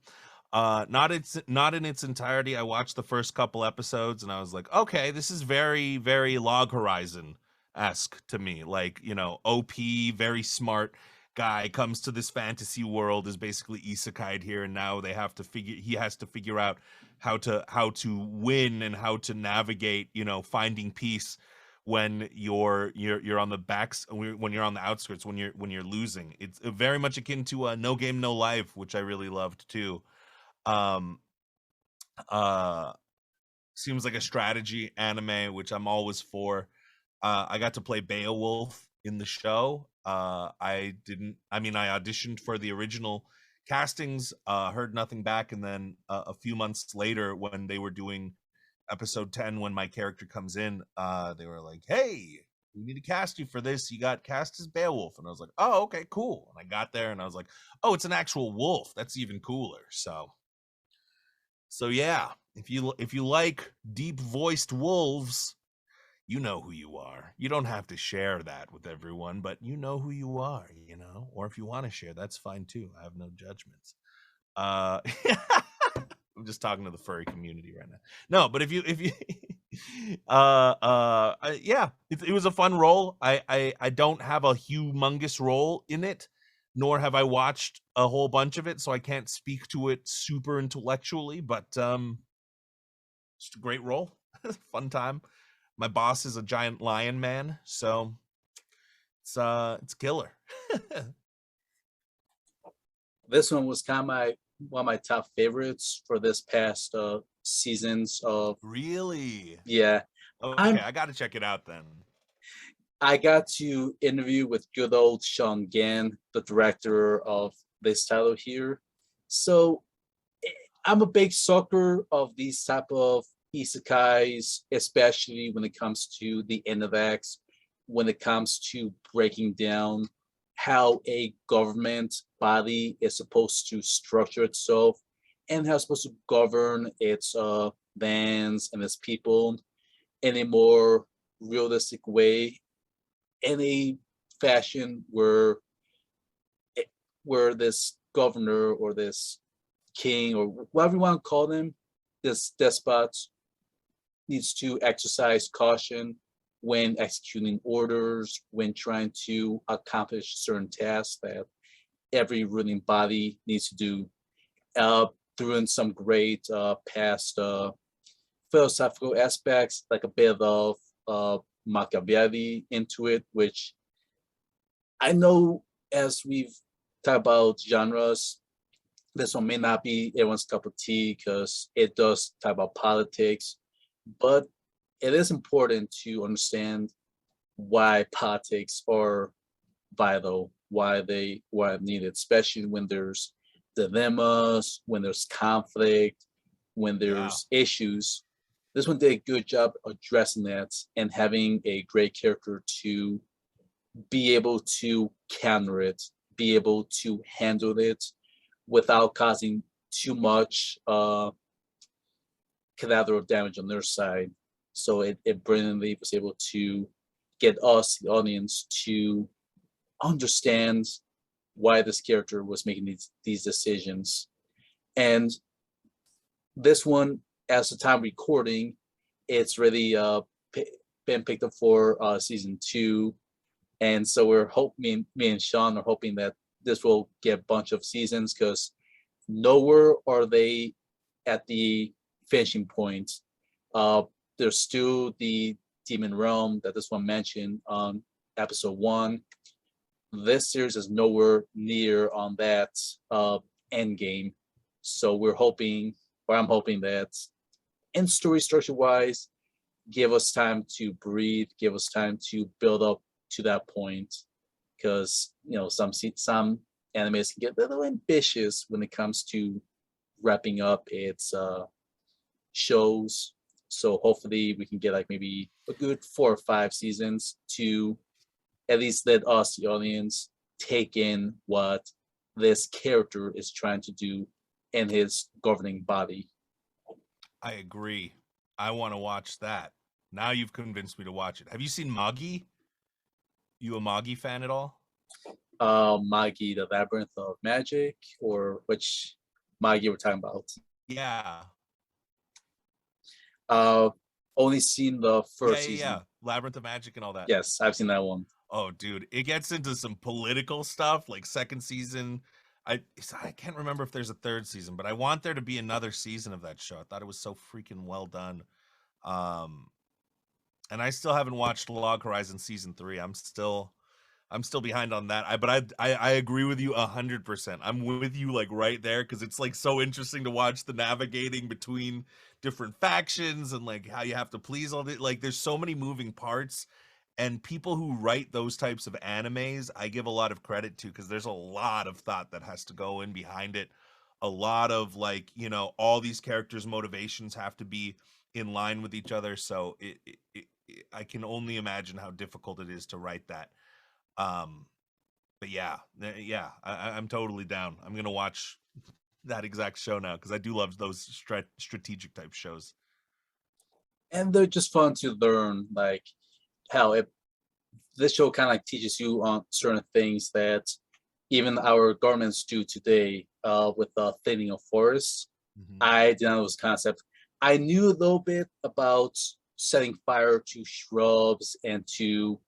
S2: Not in its entirety. I watched the first couple episodes and I was like, okay, this is very, very Log Horizon esque to me. Like, you know, OP, very smart guy comes to this fantasy world, is basically isekai'd here, and now he has to figure out how to win and how to navigate, you know, finding peace when you're on the backs, when you're on the outskirts, when you're losing. It's very much akin to No Game No Life, which I really loved too. um uh Seems like a strategy anime, which I'm always for. I got to play Beowulf in the show. I auditioned for the original castings, heard nothing back, and then a few months later, when they were doing episode 10, when my character comes in, they were like, hey, we need to cast you for this. You got cast as Beowulf. And I was like, oh, okay, cool. And I got there and I was like, oh, it's an actual wolf. That's even cooler. So yeah, if you like deep voiced wolves, you know who you are. You don't have to share that with everyone, but you know who you are, you know? Or if you want to share, that's fine too. I have no judgments. Uh I'm just talking to the furry community right now. No, but if you yeah, it was a fun role. I don't have a humongous role in it, nor have I watched a whole bunch of it, so I can't speak to it super intellectually, but just a great role. Fun time. My boss is a giant lion man, so it's killer.
S1: This one was kind of my one of my top favorites for this past seasons of.
S2: Really?
S1: Yeah,
S2: Okay,
S1: I'm
S2: I got to check it out then.
S1: I got to interview with good old Sean Gann, the director of this title here. So I'm a big sucker of these type of isekais, especially when it comes to the end of acts, when it comes to breaking down how a government body is supposed to structure itself and how it's supposed to govern its lands and its people in a more realistic way, in a fashion where this governor or this king or whatever you want to call them, this despot needs to exercise caution when executing orders, when trying to accomplish certain tasks that every ruling body needs to do. Threw in some great past philosophical aspects, like a bit of Machiavelli into it, which I know as we've talked about genres, this one may not be everyone's cup of tea because it does talk about politics, but it is important to understand why politics are vital, why needed, especially when there's dilemmas, when there's conflict, when
S2: Yeah.
S1: there's issues. This one did a good job addressing that and having a great character to be able to counter it, be able to handle it without causing too much collateral damage on their side. So it brilliantly was able to get us, the audience, to understand why this character was making these decisions. And this one, as the time recording, it's really been picked up for season 2. And so we're hoping, me and Sean are hoping that this will get a bunch of seasons because nowhere are they at the finishing point. Uh, there's still the Demon Realm that this one mentioned on episode 1. This series is nowhere near on that end game. So we're hoping, or I'm hoping that in story structure wise, give us time to breathe, give us time to build up to that point. Because some animes can get a little ambitious when it comes to wrapping up its shows. So hopefully we can get like maybe a good 4 or 5 seasons to at least let us, the audience, take in what this character is trying to do in his governing body.
S2: I agree. I want to watch that. Now you've convinced me to watch it. Have you seen Magi? You a Magi fan at all?
S1: Magi, the Labyrinth of Magic, or which Magi we're talking about?
S2: Yeah.
S1: Uh, Only seen the
S2: Yeah,
S1: first
S2: yeah,
S1: season.
S2: yeah. Labyrinth of Magic and all that.
S1: Yes, I've seen that one.
S2: Oh, dude, it gets into some political stuff. Like second season, I can't remember if there's a third season, but I want there to be another season of that show. I thought it was so freaking well done. Um, and I still haven't watched Log Horizon season 3. I'm still behind on that. I agree with you 100%. I'm with you like right there because it's like so interesting to watch the navigating between different factions and like how you have to please all the like. There's so many moving parts, and people who write those types of animes, I give a lot of credit to because there's a lot of thought that has to go in behind it. A lot of like all these characters' motivations have to be in line with each other. So I can only imagine how difficult it is to write that. um, but yeah, I'm totally down. I'm gonna watch that exact show now because I do love those strategic type shows.
S1: And they're just fun to learn. Like how it this show kind of like teaches you on certain things that even our governments do today. With the thinning of forests,
S2: Hmm.
S1: I did not know this concept. I knew a little bit about setting fire to shrubs and to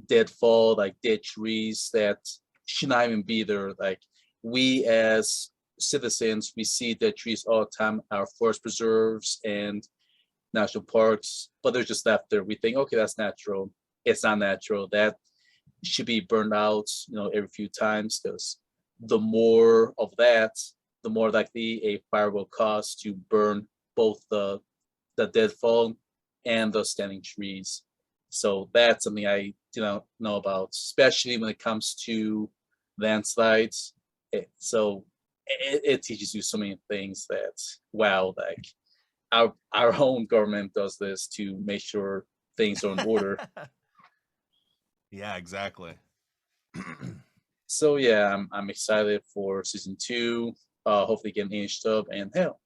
S1: deadfall, like dead trees that should not even be there. Like we as citizens, we see dead trees all the time, our forest preserves and national parks, but they're just left there. We think, okay, that's natural. It's not natural. That should be burned out, every few times because the more of that, the more likely a fire will cause to burn both the deadfall and the standing trees. So that's something I do not know about, especially when it comes to landslides. So it teaches you so many things that wow, like our own government does this to make sure things are in order.
S2: Yeah, exactly.
S1: So yeah, I'm excited for season two. Hopefully get finished up, and hell,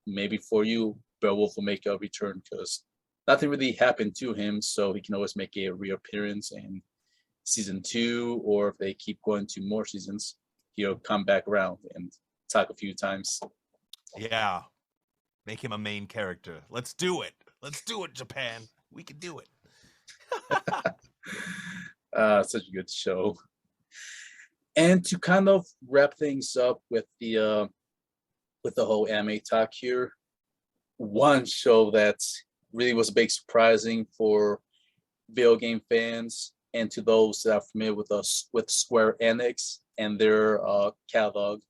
S1: maybe for you, Beowulf will make a return because nothing really happened to him, so he can always make a reappearance in season two, or if they keep going to more seasons, he'll come back around and talk a few times.
S2: Yeah, make him a main character. Let's do it. Let's do it, Japan. We can do it.
S1: Such a good show. And to kind of wrap things up with the whole anime talk here, one show that really was a big surprising for video game fans and to those that are familiar with us with Square Enix and their catalog.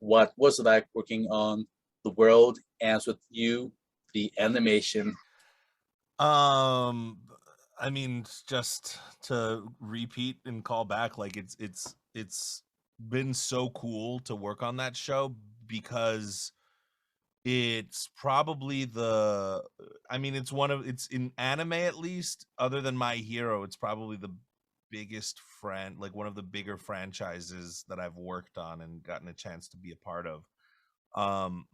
S1: What was it like working on The World Ends With You, the animation?
S2: Um, I mean, just to repeat and call back, like it's been so cool to work on that show because it's probably I mean, it's in anime at least, other than My Hero, it's probably the biggest like one of the bigger franchises that I've worked on and gotten a chance to be a part of. Um,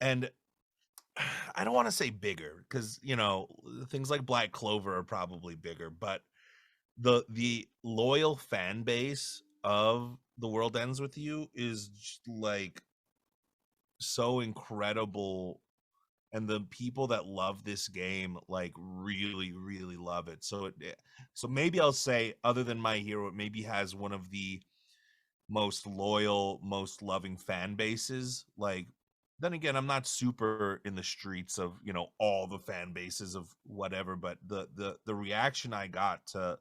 S2: and I don't want to say bigger because things like Black Clover are probably bigger, but the loyal fan base of The World Ends With You is like so incredible, and the people that love this game like really really love it. So maybe I'll say, other than My Hero, it maybe has one of the most loyal, most loving fan bases. Like, then again, I'm not super in the streets of all the fan bases of whatever, but the reaction I got to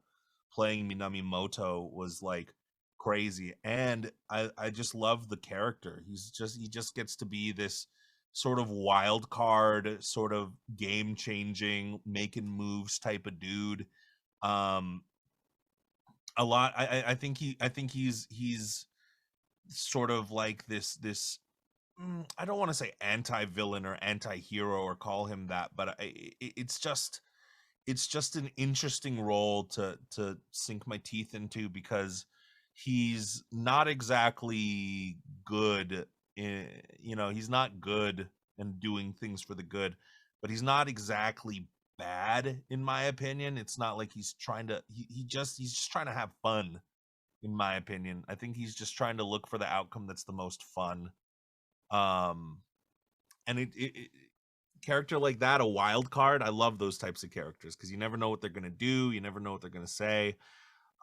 S2: playing Minami Moto was like crazy, and I just love the character. He just gets to be this sort of wild card, sort of game changing, making moves type of dude. Um, a lot. I think he's sort of like this I don't want to say anti-villain or anti-hero or call him that, but it's just it's just an interesting role to sink my teeth into, because he's not exactly good he's not good and doing things for the good, but he's not exactly bad in my opinion. It's not like he's trying to he's just trying to have fun, in my opinion. I think he's just trying to look for the outcome that's the most fun. Um and character like that, a wild card, I love those types of characters, because you never know what they're going to do, you never know what they're going to say.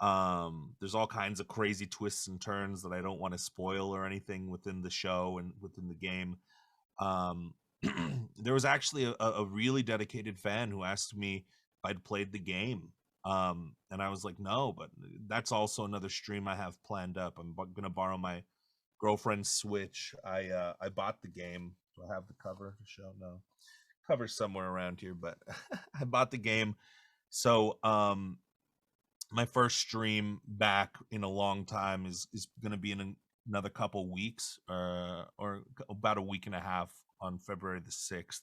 S2: There's all kinds of crazy twists and turns that I don't want to spoil or anything within the show and within the game. um there was actually a really dedicated fan who asked me if I'd played the game, and I was like, no, but that's also another stream I have planned up. I'm gonna borrow my girlfriend's Switch. I bought the game. Do I have the cover to show? No, cover somewhere around here, but I bought the game. So my first stream back in a long time is going to be in another couple weeks, or about a week and a half, on February the 6th.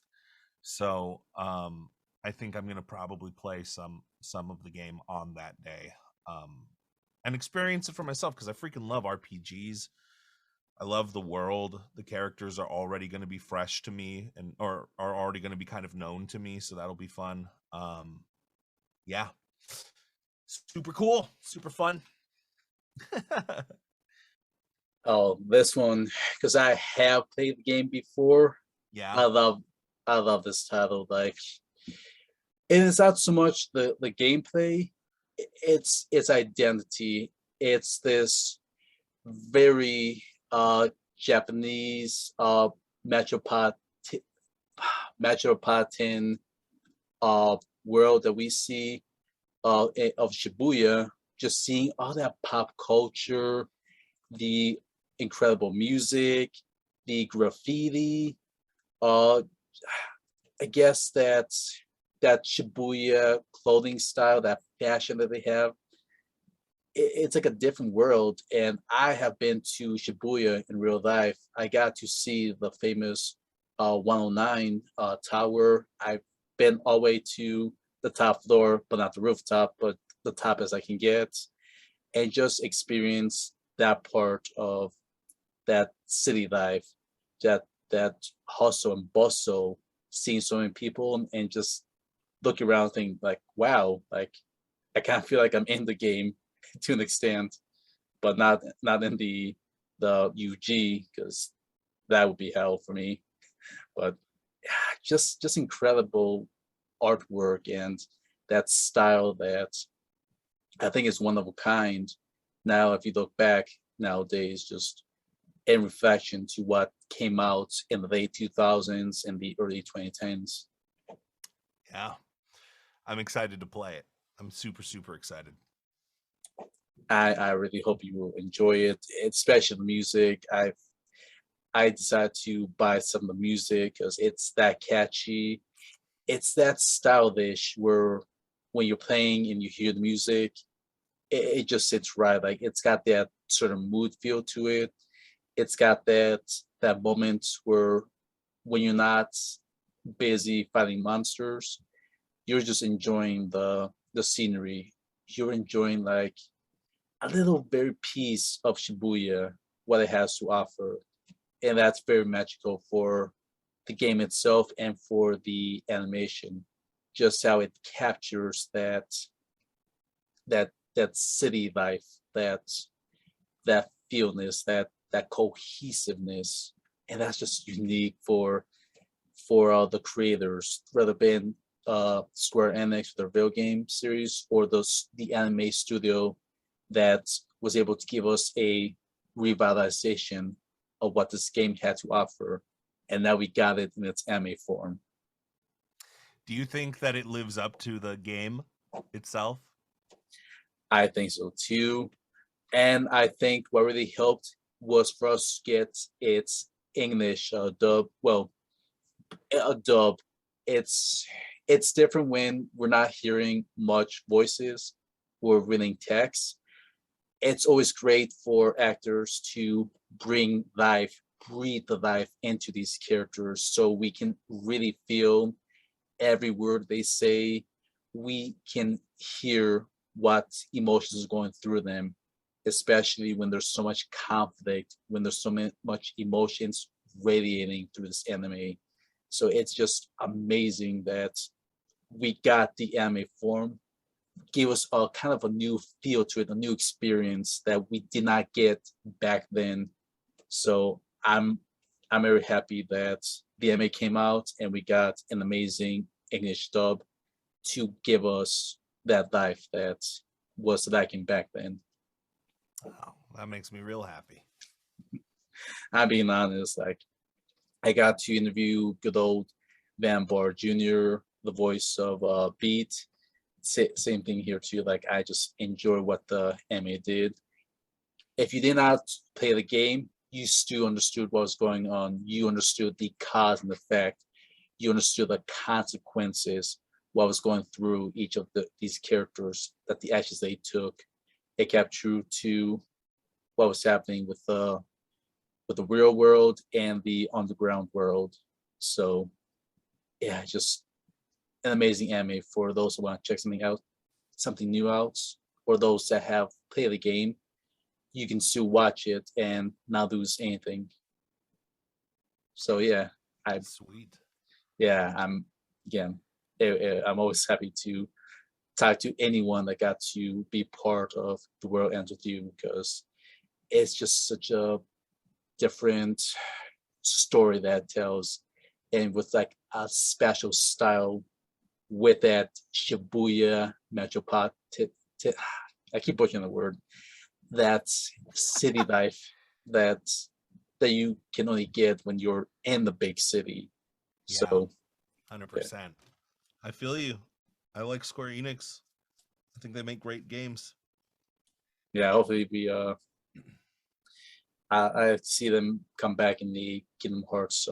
S2: So I think I'm going to probably play some of the game on that day, and experience it for myself, because I freaking love RPGs. I love the world. The characters are already going to be fresh to me, and or are already going to be kind of known to me, so that'll be fun. Yeah. Super cool, super fun.
S1: Oh, this one, because I have played the game before.
S2: Yeah.
S1: I love I love this title. Like, it is not so much the gameplay, its identity. It's this very Japanese metropolitan metropolitan world that we see of Shibuya. Just seeing all that pop culture, the incredible music, the graffiti. Uh, I guess that Shibuya clothing style, that fashion that they have, it's like a different world. And I have been to Shibuya in real life. I got to see the famous 109 tower. I've been all the way to the top floor, but not the rooftop, but the top as I can get, and just experience that part of that city life, that hustle and bustle, seeing so many people and just look around and think like, wow, like I kind of feel like I'm in the game to an extent, but not in the UG, because that would be hell for me. But yeah, just incredible artwork, and that style that I think is one of a kind. Now, if you look back nowadays, just in reflection to what came out in the late 2000s and the early 2010s.
S2: Yeah. I'm excited to play it. I'm super, super excited.
S1: I really hope you will enjoy it, especially the music. I decided to buy some of the music because it's that catchy. It's that stylish where when you're playing and you hear the music, it just sits right. Like, it's got that sort of mood feel to it. It's got that moment where when you're not busy fighting monsters, you're just enjoying the scenery. You're enjoying like a little very piece of Shibuya, what it has to offer, and that's very magical for the game itself and for the animation. Just how it captures that city life, that feelness, that cohesiveness, and that's just unique for the creators, whether it been Square Enix with their video game series, or the anime studio that was able to give us a revitalization of what this game had to offer, and now we got it in its anime form.
S2: Do you think that it lives up to the game itself?
S1: I think so too, and I think what really helped was for us to get its English dub. Well, a dub. It's it's different when we're not hearing much voices. We're reading text. It's always great for actors to bring life, breathe the life into these characters, so we can really feel every word they say, we can hear what emotions are going through them, especially when there's so much conflict, when there's much emotions radiating through this anime. So it's just amazing that we got the anime form, gave us a kind of a new feel to it, a new experience that we did not get back then. So I'm very happy that the anime came out and we got an amazing English dub to give us that life that was lacking back then.
S2: Oh, that makes me real happy.
S1: I'm being honest, like I got to interview good old Van Bar Jr., the voice of Beat. Same thing here too. Like I just enjoy what the anime did. If you did not play the game, you still understood what was going on. You understood the cause and effect. You understood the consequences, what was going through each of these characters, that the actions they took. It kept true to what was happening with the real world and the underground world. So yeah, just an amazing anime for those who want to check something out, something new out, or those that have played the game. You can still watch it and not lose anything. So yeah, I
S2: Sweet.
S1: yeah I'm again I'm always happy to talk to anyone that got to be part of the world ends with you, because it's just such a different story that tells, and with like a special style, with that Shibuya metropolitan, I keep butchering the word, that city life that that you can only get when you're in the big city.
S2: Yeah,
S1: So yeah,
S2: 100%. I feel you. I like Square Enix. I think they make great games.
S1: yeah. Hopefully, I see them come back in the Kingdom Hearts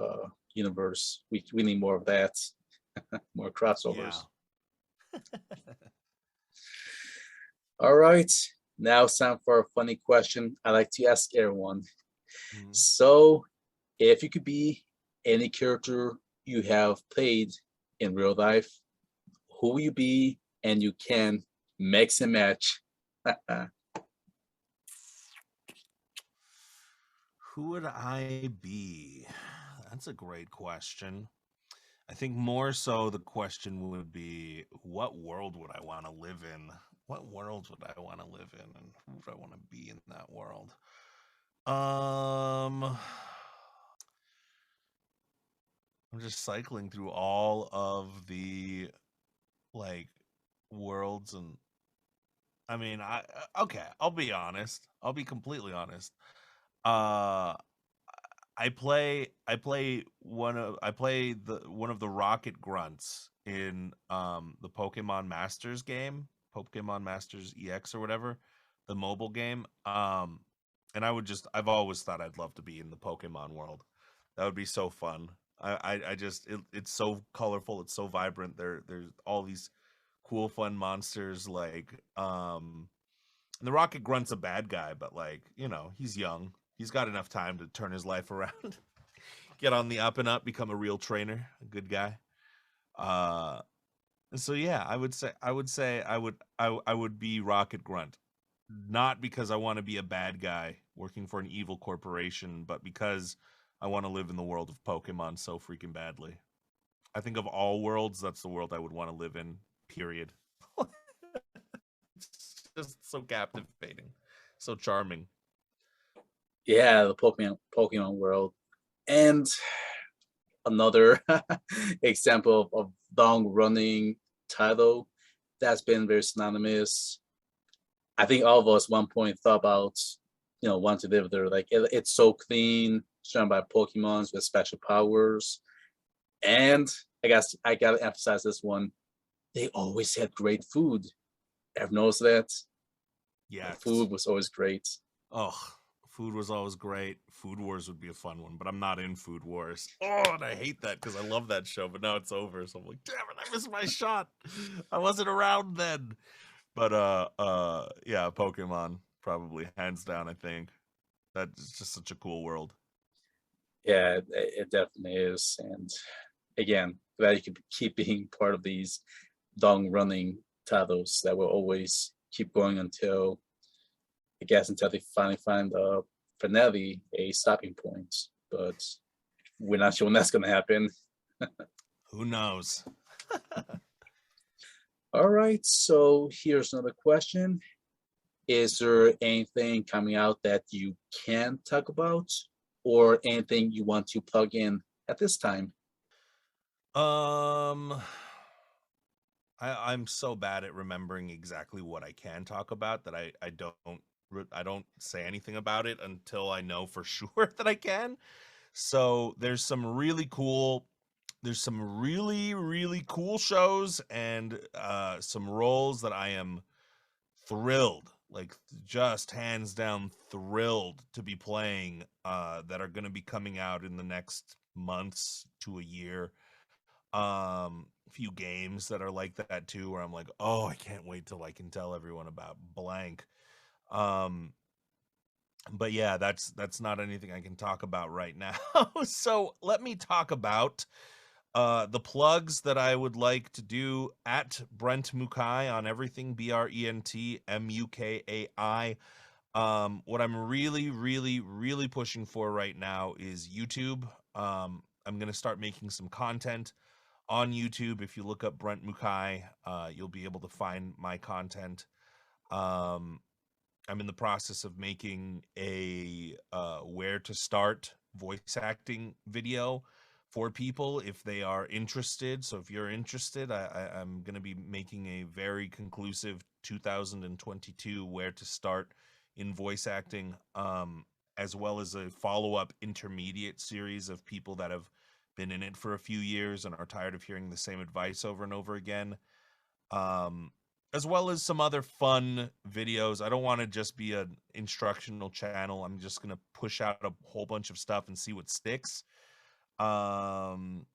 S1: universe. We need more of that, more
S2: Yeah.
S1: crossovers. All right, now it's time for a funny question I like to ask everyone.
S2: Mhm.
S1: So, if you could be any character you have played in real life, who will you be? And you can mix and match.
S2: Who would I be? That's a great question. I think more so the question would be, what world would I want to live in? What world would I want to live in, and who would I want to be in that world? Um, I'm just cycling through all of the like worlds, and I mean, okay, I'll be honest. I'll be completely honest. Uh I play the one of the rocket grunts in the Pokemon Masters game, Pokemon Masters EX or whatever, the mobile game. And I've always thought I'd love to be in the Pokemon world. That would be so fun. I just it's so colorful, it's so vibrant. There's all these cool fun monsters like and the Rocket Grunt's a bad guy, but like, he's young. He's got enough time to turn his life around. Get on the up and up, become a real trainer, a good guy. Uh so yeah, I would be Rocket Grunt. Not because I want to be a bad guy working for an evil corporation, but because I want to live in the world of Pokemon so freaking badly. I think of all worlds, that's the world I would want to live in, period. It's just so captivating, so charming.
S1: Yeah, the Pokemon world. And another example of long running title that's been very synonymous. I think all of us one point thought about, want to live there. Like it's so clean, surrounded by Pokemons with special powers. And I guess I gotta emphasize this one. They always had great food. I've noticed that. The
S2: Yes.
S1: food was always great.
S2: Oh, food was always great. Food Wars would be a fun one, but I'm not in Food Wars. Oh, and I hate that because I love that show, but now it's over. So I'm like, damn it, I missed my shot. I wasn't around then. But yeah, Pokemon probably hands down. I think that's just such a cool world.
S1: Yeah, it definitely is. And again, glad you could keep being part of these long running titles that will always keep going until, I guess, until they finally find finale a stopping point. But we're not sure when that's going to happen.
S2: Who knows?
S1: All right, so here's another question. Is there anything coming out that you can talk about, or anything you want to plug in at this time?
S2: Um, I'm so bad at remembering exactly what I can talk about that I don't say anything about it until I know for sure that I can. So there's some really cool shows and some roles that I am thrilled, like just hands down thrilled to be playing that are going to be coming out in the next months to a year. A few games that are like that too, where I'm like, oh, I can't wait till I can tell everyone about blank. um but yeah, that's not anything I can talk about right now. So let me talk about the plugs that I would like to do at Brent Mukai on everything. BrentMukai. What I'm really pushing for right now is YouTube. I'm gonna start making some content on YouTube. If you look up Brent Mukai, you'll be able to find my content. Um, I'm in the process of making a where to start voice acting video for people if they are interested. So if you're interested, I'm going to be making a very conclusive 2022 where to start in voice acting, as well as a follow-up intermediate series of people that have been in it for a few years and are tired of hearing the same advice over and over again. Um, as well as some other fun videos. I don't want to just be an instructional channel. I'm just going to push out a whole bunch of stuff and see what sticks. Um,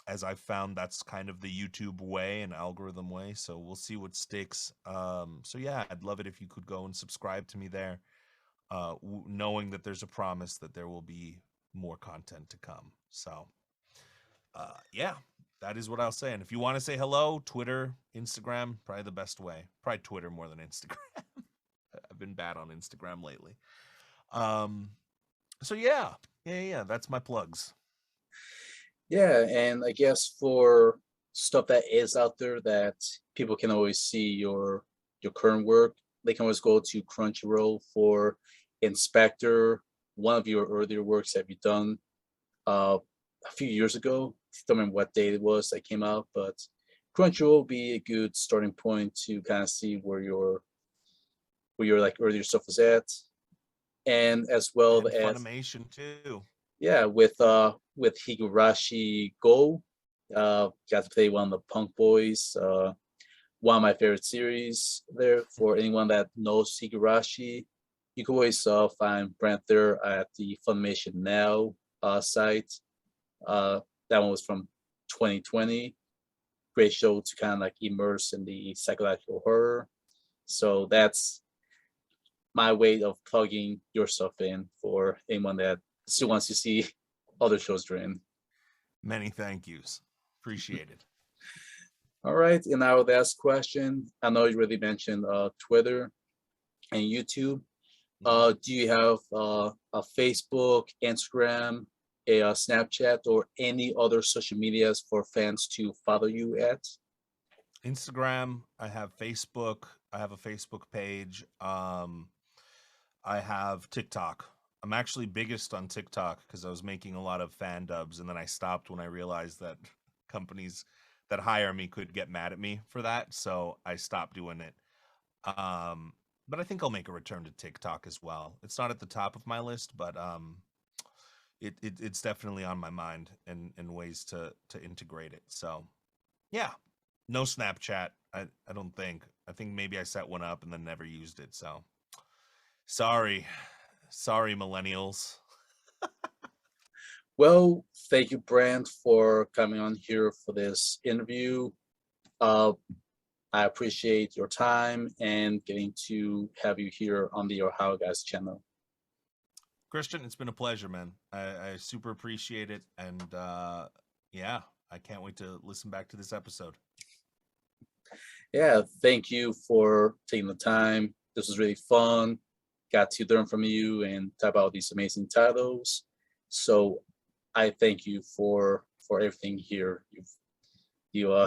S2: as I've found that's kind of the YouTube way and algorithm way. So we'll see what sticks. So yeah, I'd love it if you could go and subscribe to me there, knowing that there's a promise that there will be more content to come. So yeah, that is what I'll say. And if you want to say hello, Twitter, Instagram, probably the best way. Probably Twitter more than Instagram. I've been bad on Instagram lately. Um, so yeah, that's my plugs.
S1: Yeah, and I guess for stuff that is out there that people can always see your current work, they can always go to Crunchyroll for Inspector, one of your earlier works that you've done a few years ago. I don't remember what date it was that came out, but Crunchyroll will be a good starting point to kind of see where your like earlier stuff was at, and as well
S2: And
S1: as
S2: Funimation too.
S1: yeah, with Higurashi Go, got to play one of the Punk Boys. One of my favorite series there. For anyone that knows Higurashi, you can always find Brent there at the Funimation Now site. That one was from 2020. Great show to kind of like immerse in the psychological horror. So that's my way of plugging your stuff in for anyone that still wants to see other shows you're in.
S2: Many thank yous. Appreciate it.
S1: All right, and our last question. I know you already mentioned Twitter and YouTube. Do you have a Facebook, Instagram, a Snapchat, or any other social medias for fans to follow you at?
S2: Instagram. I have Facebook. I have a Facebook page. I have TikTok. I'm actually biggest on TikTok because I was making a lot of fan dubs, and then I stopped when I realized that companies that hire me could get mad at me for that, so I stopped doing it. Um, but I think I'll make a return to TikTok as well. It's not at the top of my list, but it's definitely on my mind and ways to integrate it. So yeah, no Snapchat. I don't think. I think maybe I set one up and then never used it. So sorry, sorry, millennials.
S1: Well, thank you, Brand, for coming on here for this interview. Uh, I appreciate your time and getting to have you here on the Ohio Guys channel.
S2: Christian, it's been a pleasure, man. I super appreciate it, and yeah, I can't wait to listen back to this episode.
S1: Yeah, thank you for taking the time. This was really fun. Got to learn from you and talk about these amazing titles. So I thank you for everything here. You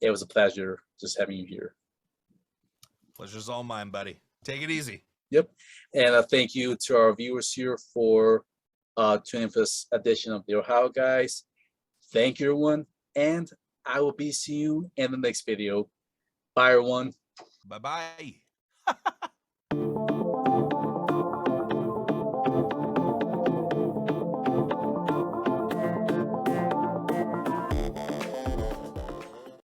S1: it was a pleasure just having you here.
S2: Pleasure's all mine, buddy. Take it easy.
S1: Yep. And thank you to our viewers here for tuning for this edition of the Ohio Guys. Thank you, everyone. And I will be seeing you in the next video. Bye, everyone.
S2: Bye bye.